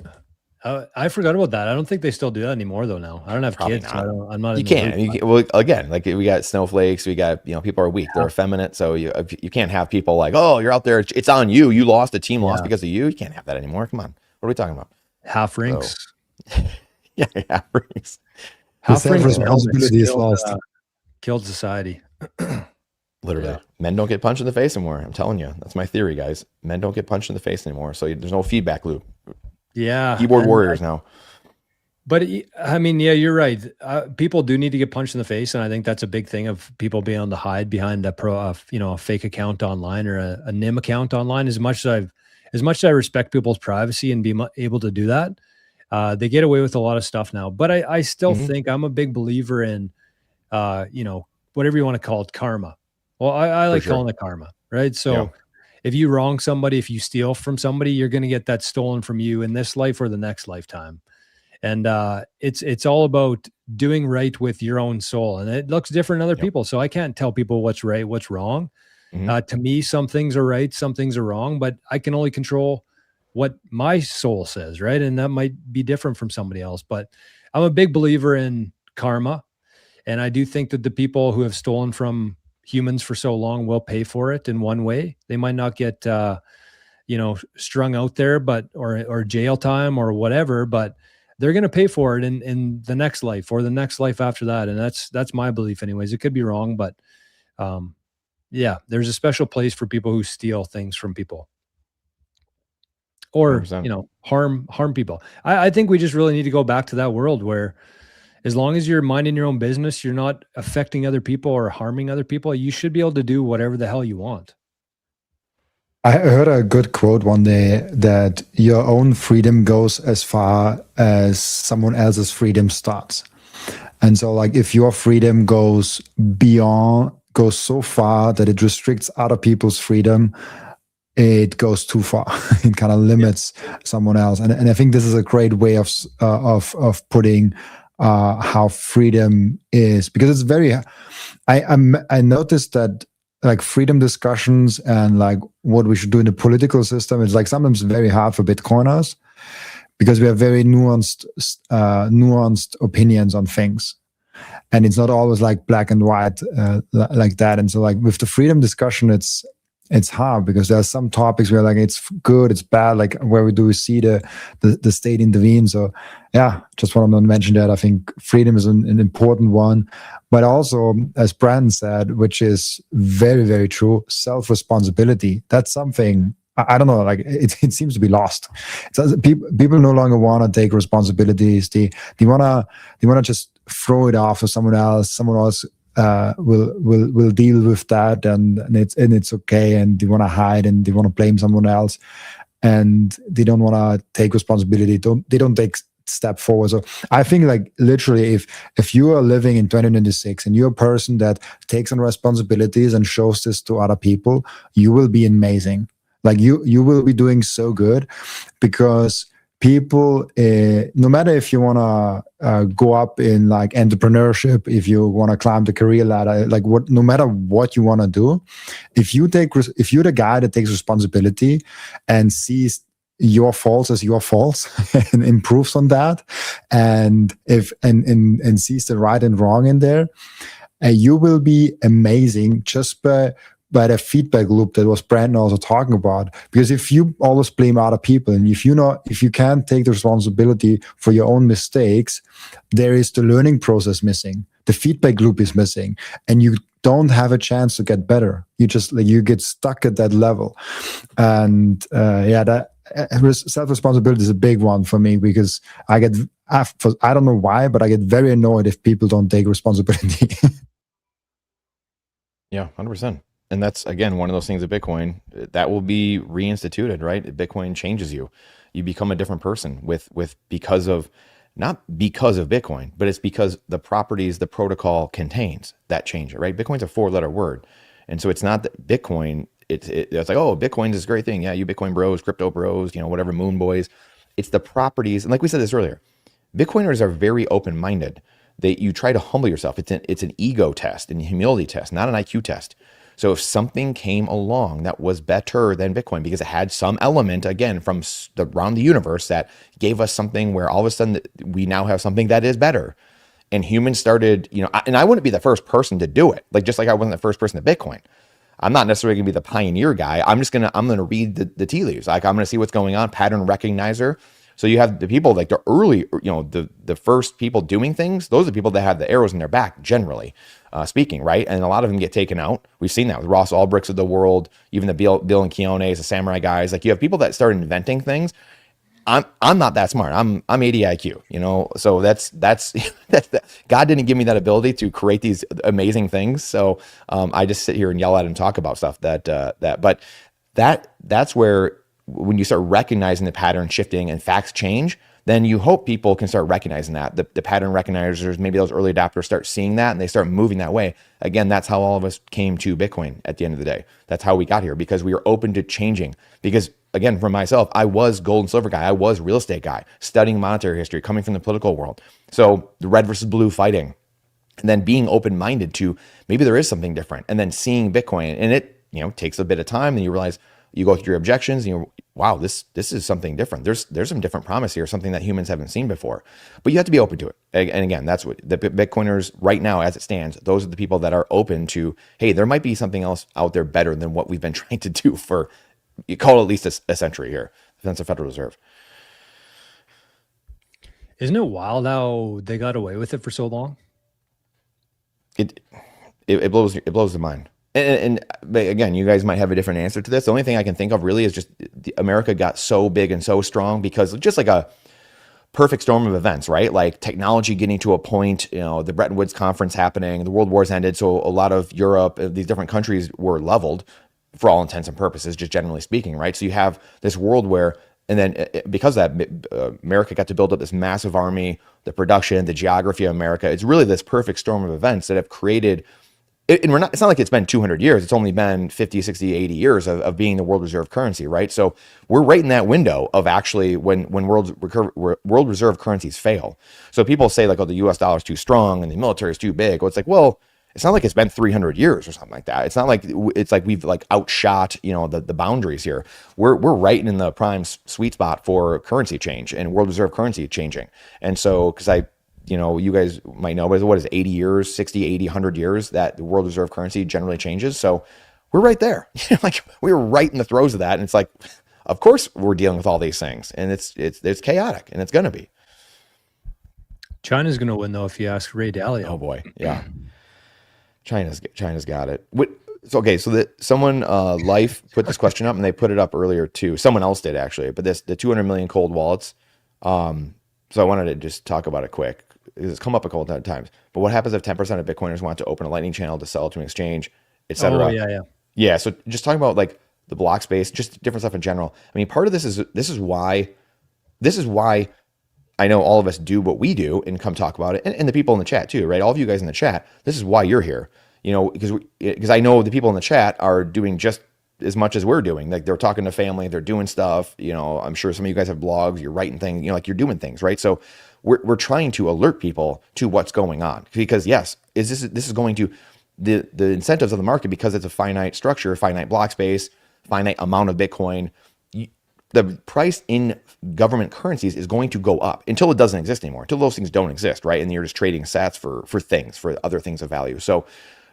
I forgot about that. I don't think they still do that anymore, though. Now I don't have Probably kids. not. So I'm not. You can't. Well, again, like we got snowflakes. We got people are weak. They're effeminate. So you can't have people like, oh, you're out there. It's on you. You lost. The team lost because of you. You can't have that anymore. Come on. What are we talking about? Half rinks. So, yeah, half rinks. Half rinks. Responsibility is lost. Killed society. Literally, men don't get punched in the face anymore. I'm telling you, that's my theory, guys. Men don't get punched in the face anymore. So there's no feedback loop. Yeah, keyboard warriors now. But I mean, yeah, you're right. People do need to get punched in the face, and I think that's a big thing of people being able to hide behind a fake account online or a NIM account online. As much as I respect people's privacy and be able to do that, they get away with a lot of stuff now. But I still think I'm a big believer in, whatever you want to call it, karma. Well, I like calling it karma, right? So if you wrong somebody, if you steal from somebody, you're going to get that stolen from you in this life or the next lifetime. And it's all about doing right with your own soul. And it looks different in other people. So I can't tell people what's right, what's wrong. To me, some things are right, some things are wrong, but I can only control what my soul says, right? And that might be different from somebody else. But I'm a big believer in karma. And I do think that the people who have stolen from humans for so long will pay for it in one way. They might not get, strung out there, or jail time or whatever, but they're going to pay for it in the next life or the next life after that. And that's my belief anyways. It could be wrong, but there's a special place for people who steal things from people or, 100%. harm people. I think we just really need to go back to that world where As long as you're minding your own business, you're not affecting other people or harming other people, you should be able to do whatever the hell you want. I heard a good quote one day that your own freedom goes as far as someone else's freedom starts. And so like if your freedom goes so far that it restricts other people's freedom, it goes too far. It kind of limits someone else. And I think this is a great way of putting how freedom is, because it's very, I noticed that like freedom discussions and like what we should do in the political system is like sometimes very hard for Bitcoiners because we have very nuanced opinions on things. And it's not always like black and white like that. And so like with the freedom discussion, it's hard because there are some topics where like it's good, it's bad, like where do we see the state intervene. So yeah, just want to mention that. I think freedom is an important one, but also, as Brandon said, which is very, very true, self-responsibility. That's something, I don't know, like it seems to be lost. People no longer want to take responsibilities. They want to just throw it off to someone else. Someone else will deal with that, and it's okay, and they want to hide and they want to blame someone else, and they don't want to take responsibility. They don't take step forward. So I think like literally if you are living in 2026 and you're a person that takes on responsibilities and shows this to other people, you will be amazing. Like you will be doing so good, because people, no matter if you want to go up in like entrepreneurship, if you want to climb the career ladder, like no matter what you want to do, if you're the guy that takes responsibility and sees your faults as your faults and improves on that, and sees the right and wrong in there, you will be amazing just by the feedback loop that was Brandon also talking about. Because if you always blame other people, and if you can't take the responsibility for your own mistakes, there is the learning process missing. The feedback loop is missing, and you don't have a chance to get better. You just like you get stuck at that level. And that self-responsibility is a big one for me, because I don't know why, but I get very annoyed if people don't take responsibility. Yeah, 100%. And that's, again, one of those things of Bitcoin that will be reinstituted, right? Bitcoin changes you. You become a different person not because of Bitcoin, but it's because the properties the protocol contains that change it, right? Bitcoin's a 4-letter word. And so it's not that Bitcoin, it's like, oh, Bitcoin is a great thing. Yeah, you Bitcoin bros, crypto bros, whatever, moon boys. It's the properties. And like we said this earlier, Bitcoiners are very open-minded. You try to humble yourself. It's an ego test and humility test, not an IQ test. So if something came along that was better than Bitcoin because it had some element, again, from around the universe that gave us something where all of a sudden we now have something that is better, and humans started, and I wouldn't be the first person to do it. Like, just like I wasn't the first person to Bitcoin. I'm not necessarily gonna be the pioneer guy. I'm gonna read the tea leaves. Like, I'm gonna see what's going on, pattern recognizer. So you have the people like the early, the first people doing things. Those are the people that have the arrows in their back, generally speaking, right? And a lot of them get taken out. We've seen that with Ross Ulbrichts of the world, even the Bill and Keones, the samurai guys. Like, you have people that started inventing things. I'm not that smart. I'm 80 IQ, so that's God didn't give me that ability to create these amazing things. So I just sit here and yell at and talk about stuff but that's where, when you start recognizing the pattern shifting and facts change, then you hope people can start recognizing that. The pattern recognizers, maybe those early adopters, start seeing that and they start moving that way. Again, that's how all of us came to Bitcoin at the end of the day. That's how we got here, because we were open to changing. Because again, for myself, I was gold and silver guy. I was real estate guy, studying monetary history, coming from the political world. So the red versus blue fighting, and then being open-minded to maybe there is something different, and then seeing Bitcoin, and it takes a bit of time, and you realize, you go through your objections, and wow, this is something different. There's some different promise here, something that humans haven't seen before. But you have to be open to it. And again, that's what the Bitcoiners right now, as it stands, those are the people that are open to, hey, there might be something else out there better than what we've been trying to do for, you call it at least a century here. That's the Federal Reserve. Isn't it wild how they got away with it for so long? It blows the mind. And again, you guys might have a different answer to this. The only thing I can think of really is just America got so big and so strong because just like a perfect storm of events, right? Like technology getting to a point, the Bretton Woods conference happening, the world wars ended. So a lot of Europe, these different countries were leveled for all intents and purposes, just generally speaking, right? So you have this world where, and then because of that, America got to build up this massive army, the production, the geography of America. It's really this perfect storm of events that have created, and it's not like it's been 200 years. It's only been 50, 60, 80 years of being the world reserve currency, right? So we're right in that window of actually when world reserve currencies fail. So people say like, oh, the US dollar is too strong and the military is too big. Well, it's like, well, it's not like it's been 300 years or something like that. It's not like we've like outshot, the boundaries here. We're right in the prime sweet spot for currency change and world reserve currency changing. And so, because you guys might know, but what is it, 80 years, 60, 80, 100 years that the world reserve currency generally changes. So we're right there. Like we're right in the throes of that. And it's like, of course we're dealing with all these things, and it's chaotic, and it's going to be. China's going to win though, if you ask Ray Dalio. Oh boy. Yeah. China's got it. So someone Life put this question up, and they put it up earlier too. Someone else did actually, but the 200 million cold wallets. So I wanted to just talk about it quick. It's come up a couple of times. But what happens if 10% of Bitcoiners want to open a Lightning channel to sell to an exchange, etc.? Oh, yeah. So just talking about like the block space, just different stuff in general. I mean, part of this is why I know all of us do what we do and come talk about it, and the people in the chat too, right? All of you guys in the chat, this is why you're here, because I know the people in the chat are doing just as much as we're doing. Like they're talking to family, they're doing stuff. I'm sure some of you guys have blogs, you're writing things, like you're doing things, right? So we're trying to alert people to what's going on, because yes, this is going to the incentives of the market, because it's a finite structure, finite block space, finite amount of Bitcoin. The price in government currencies is going to go up until it doesn't exist anymore, until those things don't exist, right? And you're just trading sats for other things of value. So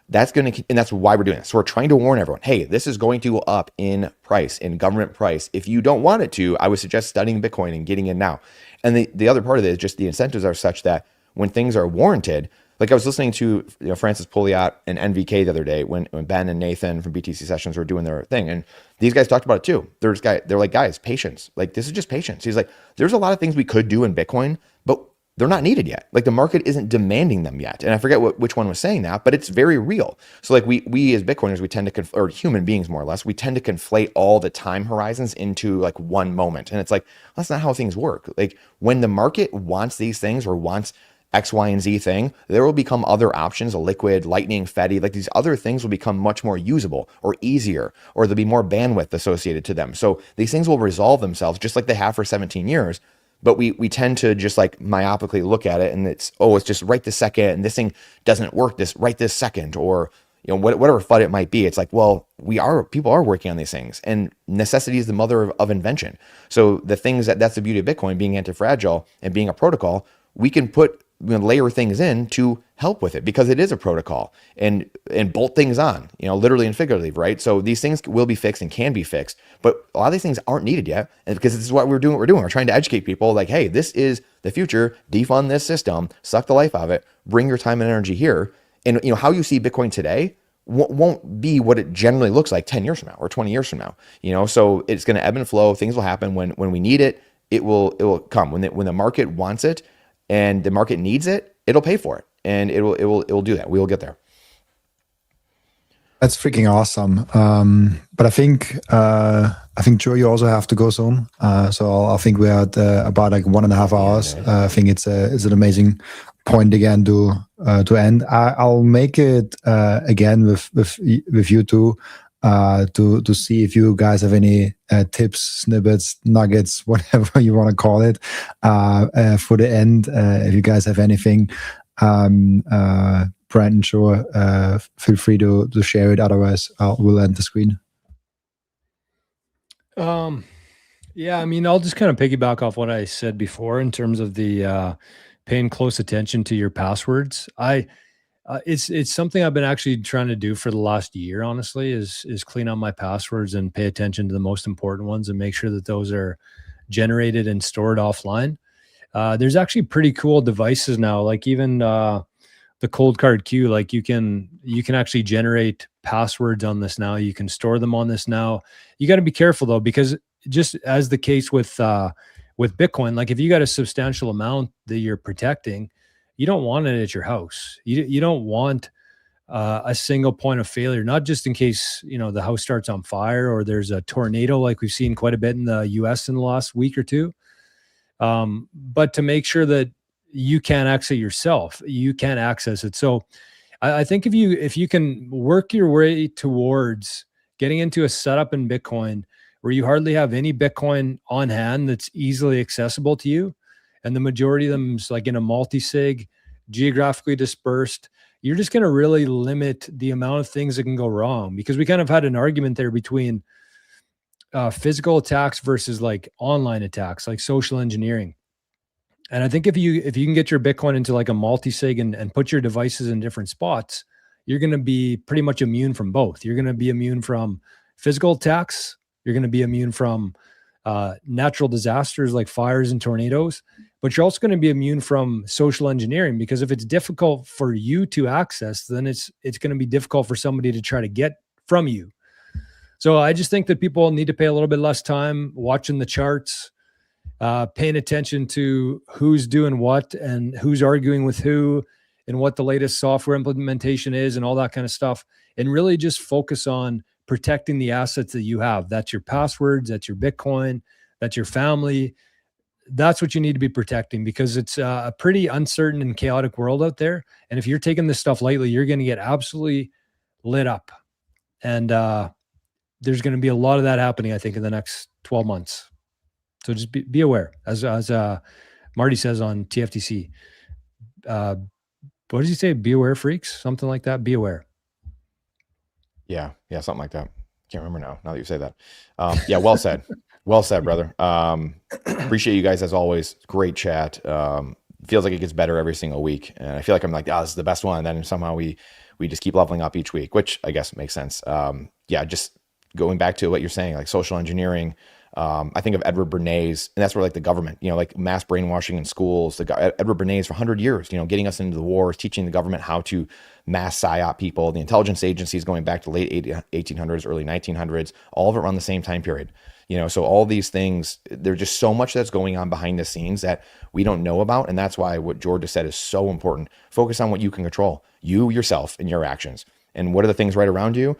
that's and that's why we're doing this. So we're trying to warn everyone, hey, this is going to go up in price, in government price. If you don't want it to, I would suggest studying Bitcoin and getting in now. And the other part of it is just the incentives are such that when things are warranted, like I was listening to Francis Pouliot and NVK the other day when Ben and Nathan from BTC Sessions were doing their thing, and these guys talked about it too. They're like, guys, patience. Like this is just patience. He's like, there's a lot of things we could do in Bitcoin, but they're not needed yet. Like the market isn't demanding them yet. And I forget which one was saying that, but it's very real. So like we as Bitcoiners, we tend to or human beings more or less, we tend to conflate all the time horizons into like one moment, and it's like that's not how things work. Like when the market wants these things or wants X, Y, and Z thing, there will become other options, a liquid, Lightning, Fetty, like these other things will become much more usable or easier, or there'll be more bandwidth associated to them. So these things will resolve themselves just like they have for 17 years. But we tend to just like myopically look at it, and it's just right this second, and this thing doesn't work right this second, or whatever FUD it might be. It's like, well, people are working on these things, and necessity is the mother of invention. So the things that's the beauty of Bitcoin being anti-fragile and being a protocol, we can layer things in to help with it, because it is a protocol, and bolt things on, literally and figuratively, right? So these things will be fixed and can be fixed, but a lot of these things aren't needed yet, and because this is what we're doing. We're trying to educate people, like, hey, this is the future. Defund this system, suck the life out of it, bring your time and energy here, and how you see Bitcoin today won't be what it generally looks like 10 years from now or 20 years from now. So it's going to ebb and flow. Things will happen when we need it. It will come when the market wants it and the market needs it. It'll pay for it, and it will do that. We will get there. That's freaking awesome. But I think Joe, you also have to go soon. So I think we're at about like 1.5 hours. I think it's an amazing point again to end. I'll make it again with you two to see if you guys have any tips, snippets, nuggets, whatever you want to call it, for the end. If you guys have anything, Brandon, sure, feel free to share it. Otherwise, we'll end the screen. Yeah, I mean, I'll just kind of piggyback off what I said before in terms of the paying close attention to your passwords. It's something I've been actually trying to do for the last year, honestly, is clean up my passwords and pay attention to the most important ones and make sure that those are generated and stored offline. There's actually pretty cool devices now, like even the Cold Card Q, like you can actually generate passwords on this now. You can store them on this now. You got to be careful though, because just as the case with with Bitcoin, like if you got a substantial amount that you're protecting, you don't want it at your house. You don't want a single point of failure, not just in case, the house starts on fire or there's a tornado like we've seen quite a bit in the US in the last week or two. But to make sure that you can't exit yourself, you can't access it. So I think if you can work your way towards getting into a setup in Bitcoin where you hardly have any Bitcoin on hand that's easily accessible to you, and the majority of them is like in a multi-sig, geographically dispersed, you're just going to really limit the amount of things that can go wrong, because we kind of had an argument there between physical attacks versus like online attacks, like social engineering. And I think if you can get your Bitcoin into like a multi-sig and put your devices in different spots, you're going to be pretty much immune from both. You're going to be immune from physical attacks. You're going to be immune from natural disasters like fires and tornadoes, but you're also going to be immune from social engineering, because if it's difficult for you to access, then it's going to be difficult for somebody to try to get from you. So I just think that people need to pay a little bit less time watching the charts, paying attention to who's doing what and who's arguing with who and what the latest software implementation is and all that kind of stuff, and really just focus on protecting the assets that you have. That's your passwords, that's your Bitcoin, that's your family. That's what you need to be protecting, because it's a pretty uncertain and chaotic world out there. And if you're taking this stuff lightly, you're going to get absolutely lit up. And there's going to be a lot of that happening, I think, in the next 12 months. So just be aware, as Marty says on TFTC. What does he say? Be aware, freaks? Something like that. Be aware. Yeah, something like that. Can't remember now that you say that. Yeah, well said. Well said, brother. Appreciate you guys as always. Great chat. Feels like it gets better every single week. And I feel like I'm like, this is the best one. And then somehow we just keep leveling up each week, which I guess makes sense. Yeah, just going back to what you're saying, like social engineering. I think of Edward Bernays, and that's where like the government, like mass brainwashing in schools. Edward Bernays for 100 years, getting us into the wars, teaching the government how to mass psyop people. The intelligence agencies going back to late 1800s, early 1900s, all of it around the same time period. So all these things, there's just so much that's going on behind the scenes that we don't know about. And that's why what George has said is so important. Focus on what you can control, you, yourself, and your actions. And what are the things right around you?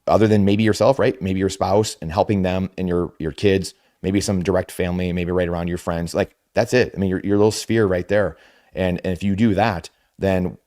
Other than maybe yourself, right? Maybe your spouse and helping them and your kids, maybe some direct family, maybe right around your friends. Like that's it. I mean, your little sphere right there. And if you do that, then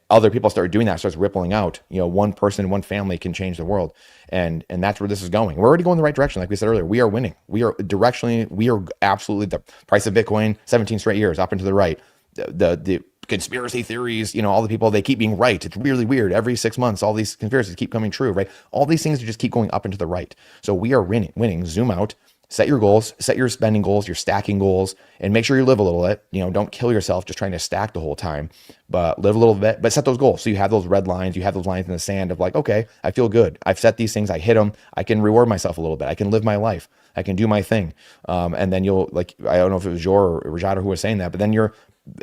other people start doing that, starts rippling out. One person, one family can change the world. And that's where this is going. We're already going the right direction. Like we said earlier, we are winning. We are absolutely the price of Bitcoin, 17 straight years up and to the right. The conspiracy theories, all the people, they keep being right. It's really weird. Every 6 months, all these conspiracies keep coming true, right? All these things just keep going up and to the right. So we are winning. Zoom out, set your goals, set your spending goals, your stacking goals, and make sure you live a little bit. Don't kill yourself just trying to stack the whole time, but live a little bit, but set those goals. So you have those red lines, you have those lines in the sand of like, okay, I feel good. I've set these things, I hit them. I can reward myself a little bit. I can live my life. I can do my thing. And then you'll I don't know if it was Jor or Rajada who was saying that, but then you're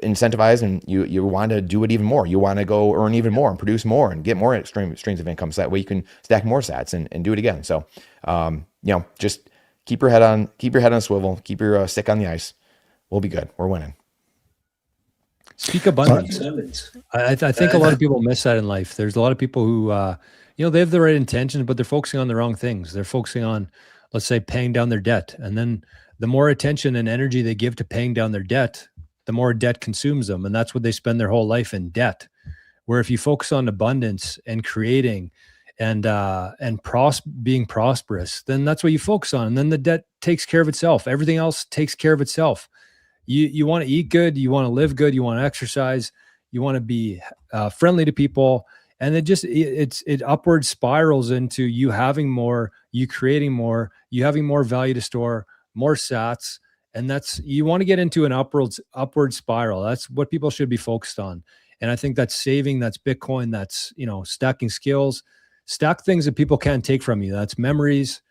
incentivized and you want to do it even more. You want to go earn even more and produce more and get more streams of income. So that way you can stack more sats and do it again. So, just keep your head on a swivel, keep your stick on the ice. We'll be good. We're winning. Speak abundance. I think a lot of people miss that in life. There's a lot of people who, they have the right intentions, but they're focusing on the wrong things. They're focusing on, let's say, paying down their debt. And then the more attention and energy they give to paying down their debt, the more debt consumes them. And that's what they spend their whole life in debt. Where if you focus on abundance and creating and being prosperous, then that's what you focus on. And then the debt takes care of itself. Everything else takes care of itself. You want to eat good, you want to live good, you want to exercise, you want to be friendly to people. And it upward spirals into you having more, you creating more, you having more value to store, more sats. And you want to get into an upward spiral. That's what people should be focused on. And I think that's saving, that's Bitcoin, that's, stacking skills, stack things that people can't take from you. That's memories,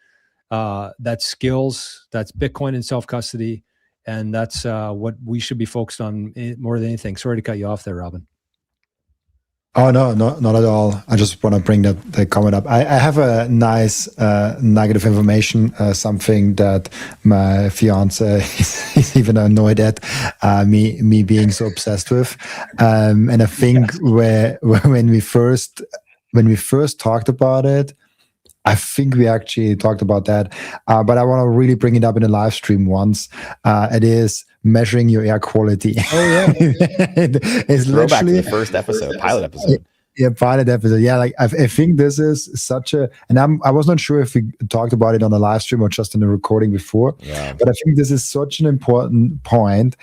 that's skills, that's Bitcoin and self-custody. And that's what we should be focused on more than anything. Sorry to cut you off there, Robin. Oh no, not at all. I just want to bring that comment up. I have a nice nugget of information, something that my fiance is even annoyed at me being so obsessed with. And I think when we first talked about it, I think we actually talked about that, but I want to really bring it up in a live stream once. It is measuring your air quality. Oh yeah, it's Throwback to literally the first episode, pilot episode. Yeah, pilot episode. Yeah, like I think this is such a, and I was not sure if we talked about it on the live stream or just in the recording before. Yeah. But I think this is such an important point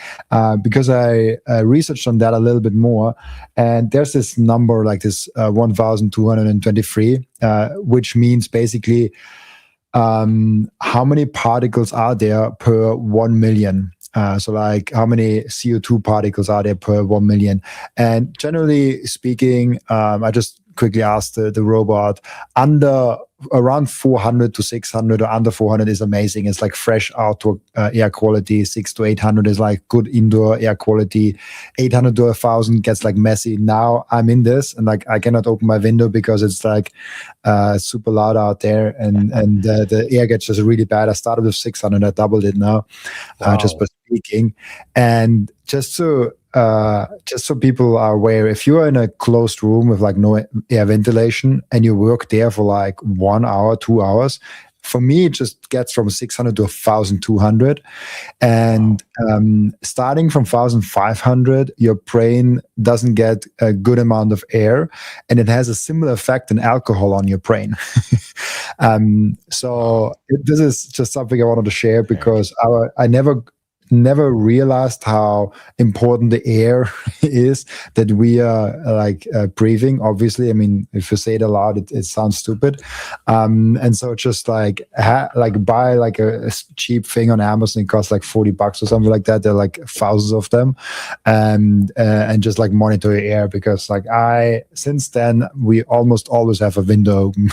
because I researched on that a little bit more, and there's this number like this 1,223, which means basically how many particles are there per 1 million. So like how many CO2 particles are there per 1 million? And generally speaking, I just quickly asked the robot, around 400 to 600 or under 400 is amazing. It's like fresh outdoor air quality. 600 to 800 is like good indoor air quality. 800 to 1,000 gets like messy. Now I'm in this and like I cannot open my window because it's like super loud out there and the air gets just really bad. I started with 600, I doubled it now. Just by speaking. And just so people are aware, if you are in a closed room with like no air ventilation and you work there for like 1 hour, 2 hours, for me, it just gets from 600 to 1,200. And starting from 1,500, your brain doesn't get a good amount of air, and it has a similar effect than alcohol on your brain. So this is just something I wanted to share because I never realized how important the air is that we are like breathing. Obviously, I mean, if you say it aloud, it sounds stupid. And so just like buy like a cheap thing on Amazon. It costs like $40 or something like that. There are like thousands of them, and just like monitor your air because like since then we almost always have a window open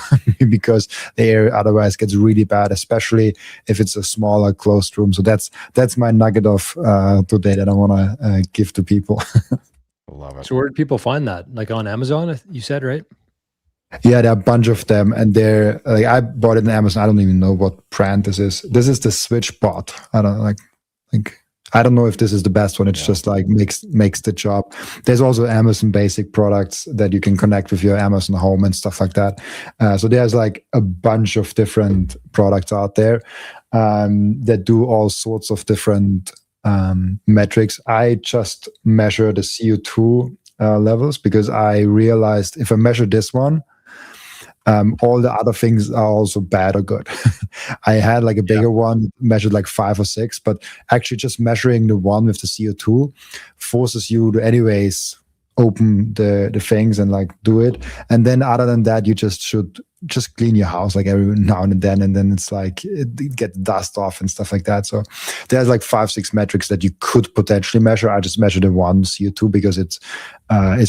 because the air otherwise gets really bad, especially if it's a smaller closed room. So that's my nugget of today that I want to give to people. Love it. So where did people find that? Like on Amazon, you said, right? Yeah, there are a bunch of them, and they're like I bought it on Amazon. I don't even know what brand this is. This is the Switch Bot. I don't like I don't know if this is the best one. It's just like makes the job. There's also Amazon basic products that you can connect with your Amazon Home and stuff like that. So there's like a bunch of different products out there that do all sorts of different metrics. I just measure the CO2 levels because I realized if I measure this one, all the other things are also bad or good. I had like a bigger one measured like 5 or 6, but actually just measuring the one with the CO2 forces you to anyways open the things and like do it. And then other than that, you just should just clean your house like every now and then it's like it gets dust off and stuff like that. So there's like 5-6 metrics that you could potentially measure. I just measured the one CO2 because it's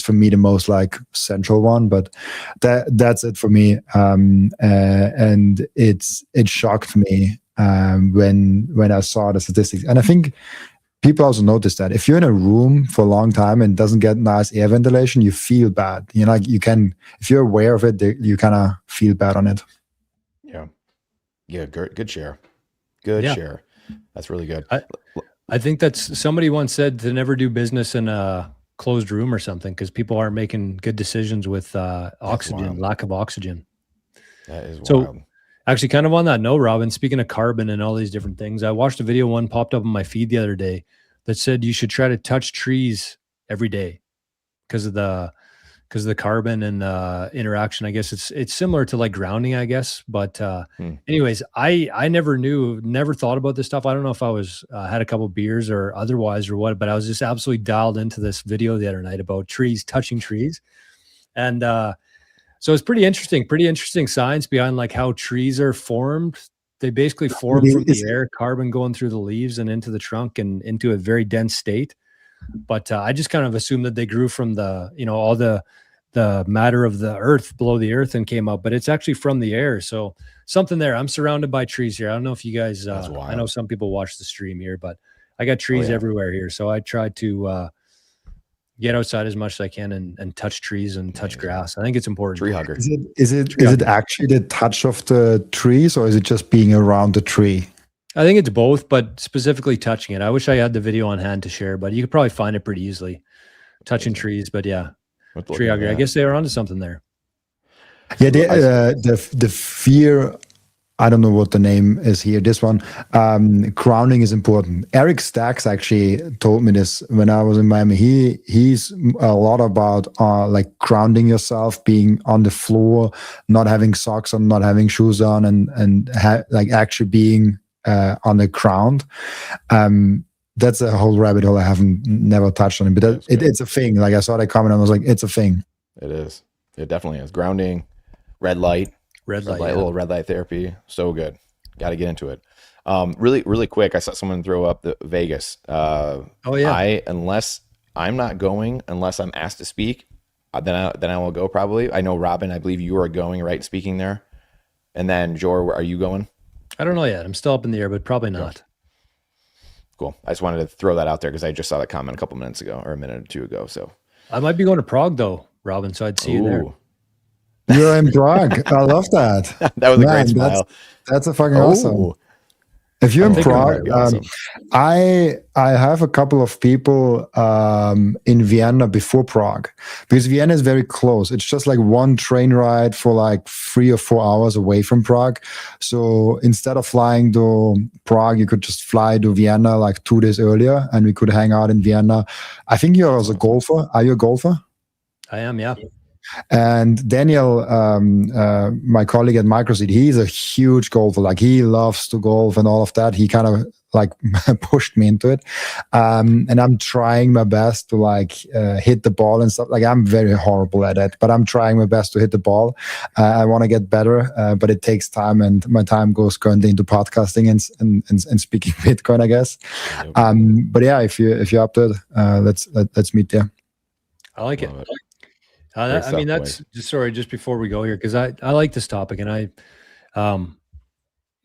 for me the most like central one, but that's it for me. And it shocked me when I saw the statistics. And I think people also notice that if you're in a room for a long time and doesn't get nice air ventilation, you feel bad. You know, like you can, if you're aware of it, you kind of feel bad on it. Yeah. Good share. Good share. That's really good. I think that's somebody once said to never do business in a closed room or something because people aren't making good decisions with oxygen, lack of oxygen. That is so wild. Actually, kind of on that note, Robin, speaking of carbon and all these different things, I watched a video, one popped up on my feed the other day that said you should try to touch trees every day because of the carbon and the interaction. I guess it's similar to like grounding, I guess. But anyways, I never thought about this stuff. I don't know if I was had a couple beers or otherwise or what, but I was just absolutely dialed into this video the other night about trees, touching trees. And so it's pretty interesting science behind like how trees are formed. They basically form from the air, carbon going through the leaves and into the trunk and into a very dense state. But I just kind of assumed that they grew from the, all the matter of the earth below the earth and came up, but it's actually from the air. So something there. I'm surrounded by trees here. I don't know if you guys, I know some people watch the stream here, but I got trees everywhere here. So I try to get outside as much as I can and touch trees and touch grass. I think it's important. Tree hugger. Is it actually the touch of the trees, or is it just being around the tree? I think it's both, but specifically touching it. I wish I had the video on hand to share, but you could probably find it pretty easily. Touching trees, but yeah, tree hugger. I guess they were onto something there. Yeah, the fear. I don't know what the name is here. This one, grounding is important. Eric Stacks actually told me this when I was in Miami. He's a lot about like grounding yourself, being on the floor, not having socks on, not having shoes on, and like actually being on the ground. That's a whole rabbit hole I haven't never touched on it, but it's a thing. Like I saw that comment, and I was like, it's a thing. It is. It definitely is. Grounding, red light, little red light therapy. So good. Got to get into it. Really quick. I saw someone throw up the Vegas. Unless I'm not going, unless I'm asked to speak, then I will go probably. I know Robin, I believe you are going, right? Speaking there. And then Jor, are you going? I don't know yet. I'm still up in the air, but probably not. Cool. I just wanted to throw that out there because I just saw that comment a couple minutes ago or a minute or two ago. So I might be going to Prague though, Robin. So I'd see you there. You're in Prague. I love that. That was a great smile. That's a fucking awesome. If you're in Prague, awesome. I have a couple of people in Vienna before Prague, because Vienna is very close. It's just like one train ride for like 3 or 4 hours away from Prague. So instead of flying to Prague, you could just fly to Vienna like 2 days earlier, and we could hang out in Vienna. I think you're also a golfer. Are you a golfer? I am, yeah. And Daniel, my colleague at Microseed, he's a huge golfer. Like he loves to golf and all of that. He kind of like pushed me into it. And I'm trying my best to like hit the ball and stuff. Like I'm very horrible at it, but I'm trying my best to hit the ball. I want to get better, but it takes time, and my time goes currently into podcasting and speaking Bitcoin, I guess. But yeah, if you're up to it, let's meet there. I like it. I mean, that's just before we go here, because I like this topic, and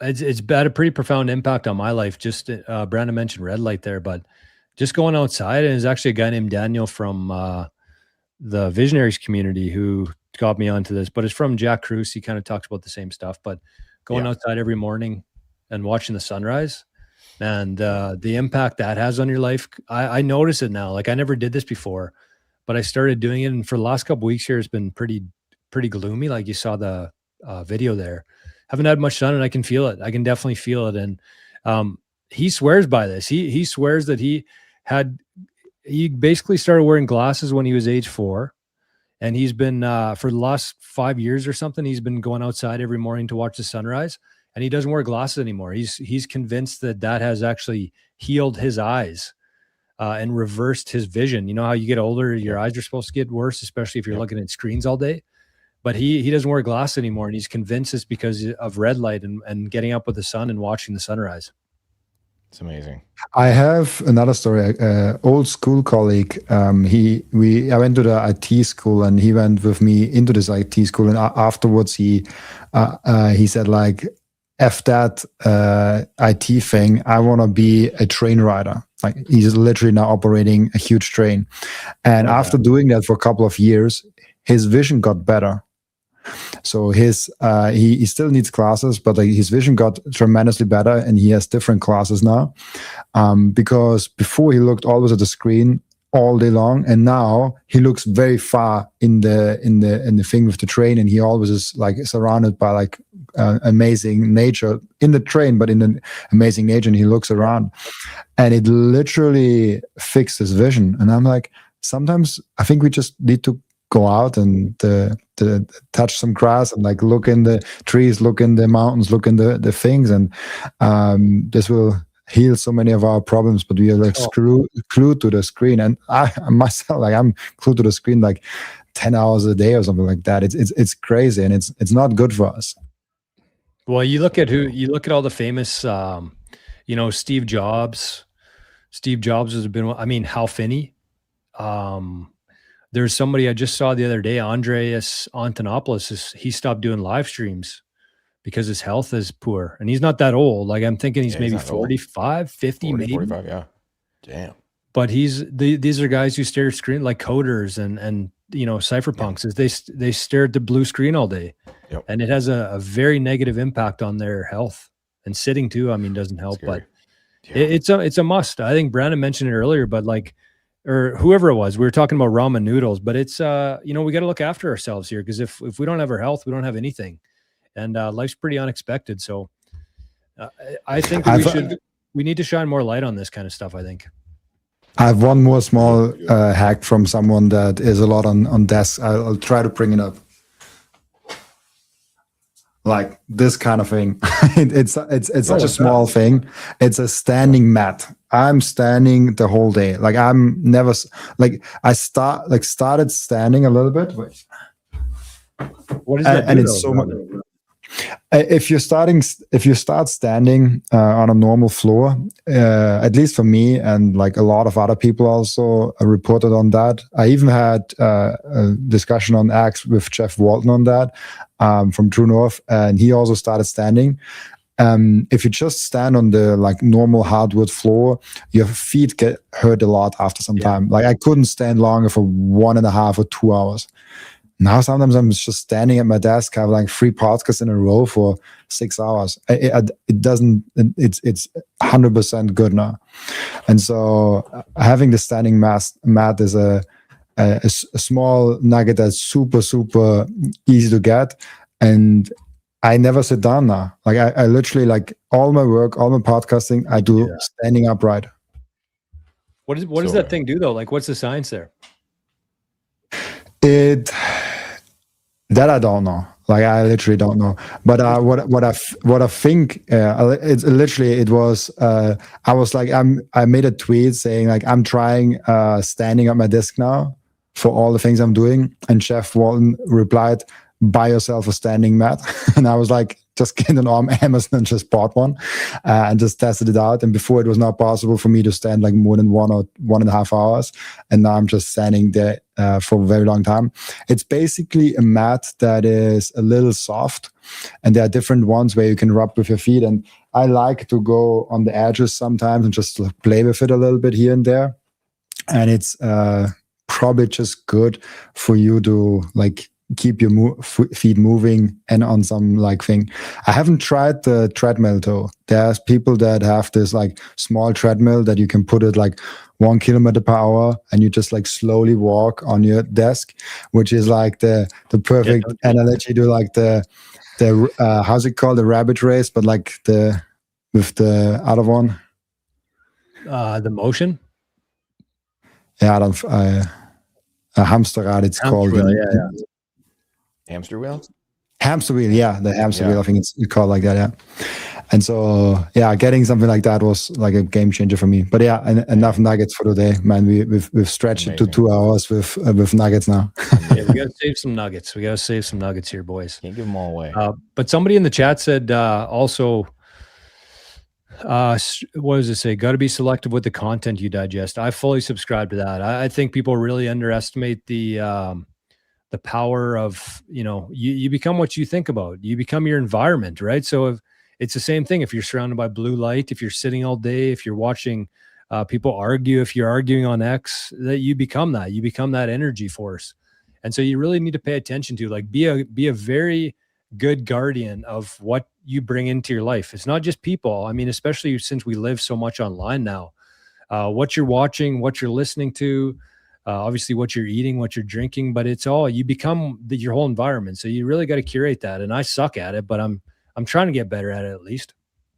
it's had a pretty profound impact on my life. Just Brandon mentioned red light there, but just going outside, and there's actually a guy named Daniel from the Visionaries community who got me onto this, but it's from Jack Kruse. He kind of talks about the same stuff, but going outside every morning and watching the sunrise and the impact that has on your life. I notice it now. Like I never did this before, but I started doing it, and for the last couple of weeks here, it's been pretty gloomy. Like you saw the video there. Haven't had much sun, and I can feel it. I can definitely feel it. And he swears by this. He swears that he basically started wearing glasses when he was age 4, and he's been for the last 5 years or something. He's been going outside every morning to watch the sunrise, and he doesn't wear glasses anymore. He's convinced that has actually healed his eyes. And reversed his vision. You know how you get older, your eyes are supposed to get worse, especially if you're looking at screens all day. But he doesn't wear glasses anymore, and he's convinced it's because of red light and getting up with the sun and watching the sunrise. It's amazing. I have another story. Old school colleague. I went to the IT school, and he went with me into this IT school. And afterwards, he said like, "F that IT thing. I want to be a train rider." Like he's literally now operating a huge train. And after doing that for a couple of years, his vision got better. So he still needs glasses, but like his vision got tremendously better, and he has different glasses now. Because before he looked always at the screen all day long, and now he looks very far in the thing with the train, and he always is like surrounded by like amazing nature in the train, but in an amazing nature, and he looks around, and it literally fixed his vision. And I'm like, sometimes I think we just need to go out and to touch some grass and like look in the trees, look in the mountains, look in the things, and this will heal so many of our problems. But we are like glued to the screen, and I myself, like I'm glued to the screen like 10 hours a day or something like that. It's crazy, and it's not good for us. Well, you look at all the famous, Steve Jobs. Steve Jobs has been, Hal Finney. There's somebody I just saw the other day, Andreas Antonopoulos. He stopped doing live streams because his health is poor, and he's not that old. Like I'm thinking he's maybe 45, 50, 40, maybe 45. Yeah. Damn. but these are guys who stare at screen, like coders and cypherpunks. Is they stare at the blue screen all day, and it has a very negative impact on their health. And sitting too, I mean, doesn't help. Scary. But it's a must. I think Brandon mentioned it earlier, but or whoever it was, we were talking about ramen noodles. But it's we got to look after ourselves here, because if we don't have our health, we don't have anything, and life's pretty unexpected. So I think we need to shine more light on this kind of stuff, I think. I have one more small hack from someone that is a lot on desks. I'll try to bring it up. Like this kind of thing. it's such a small thing. It's a standing mat. I'm standing the whole day. Like I'm never I started standing a little bit. Wait. What is that? And it's so much. If you start standing on a normal floor, at least for me, and like a lot of other people also reported on that. I even had a discussion on X with Jeff Walton on that from True North, and he also started standing. If you just stand on the like normal hardwood floor, your feet get hurt a lot after some time. Like I couldn't stand longer for 1.5 or 2 hours. Now sometimes I'm just standing at my desk, have like 3 podcasts in a row for 6 hours. It doesn't. It's 100% good now. And so having the standing mat is a small nugget that's super easy to get. And I never sit down now. Like I literally, like all my work, all my podcasting, I do standing upright. What does that thing do though? Like what's the science there? That I don't know. Like I literally don't know. But what I think it's literally it was I was like I made a tweet saying like I'm trying standing at my desk now for all the things I'm doing, and Jeff Walton replied, "Buy yourself a standing mat." And I was like, just get an arm Amazon and just bought one and just tested it out. And before it was not possible for me to stand like more than 1 or 1.5 hours. And now I'm just standing there for a very long time. It's basically a mat that is a little soft, and there are different ones where you can rub with your feet. And I like to go on the edges sometimes and just play with it a little bit here and there. And it's probably just good for you to like keep your feet moving and on some like thing. I haven't tried the treadmill though. There's people that have this like small treadmill that you can put it like 1 kilometer per hour, and you just like slowly walk on your desk, which is like the perfect analogy to like the how's it called, the rabbit race, but like with the other one. The motion. Yeah, a hamsterrad. It's called. Yeah. Hamster wheel? Hamster wheel, yeah. The hamster wheel, I think it's called like that, yeah. And so, yeah, getting something like that was like a game changer for me. But yeah, enough nuggets for today, man. We've stretched it to 2 hours with nuggets now. Yeah, we got to save some nuggets. We got to save some nuggets here, boys. Can't give them all away. But somebody in the chat said also, what does it say? Got to be selective with the content you digest. I fully subscribe to that. I think people really underestimate the power of, you become what you think about. You become your environment, right? So if it's the same thing, if you're surrounded by blue light, if you're sitting all day, if you're watching people argue, if you're arguing on X, that you become that energy force. And so you really need to pay attention to, like, be a very good guardian of what you bring into your life. It's not just people. I mean, especially since we live so much online now, what you're watching, what you're listening to, obviously what you're eating, what you're drinking, but it's all, you become your whole environment. So you really got to curate that. And I suck at it, but I'm trying to get better at it at least.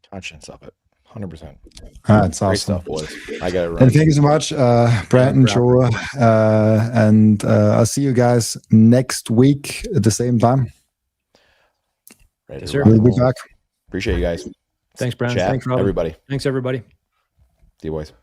Conscience of it. 100%. That's awesome. Great stuff, boys. I got it right. And thank you so much, Brandon, Joe, and I'll see you guys next week at the same time. Right, yes, sir. We'll be back. Appreciate you guys. Thanks, Brandon. Chat, Thanks, Robert. everybody. Thanks, everybody. See you, boys.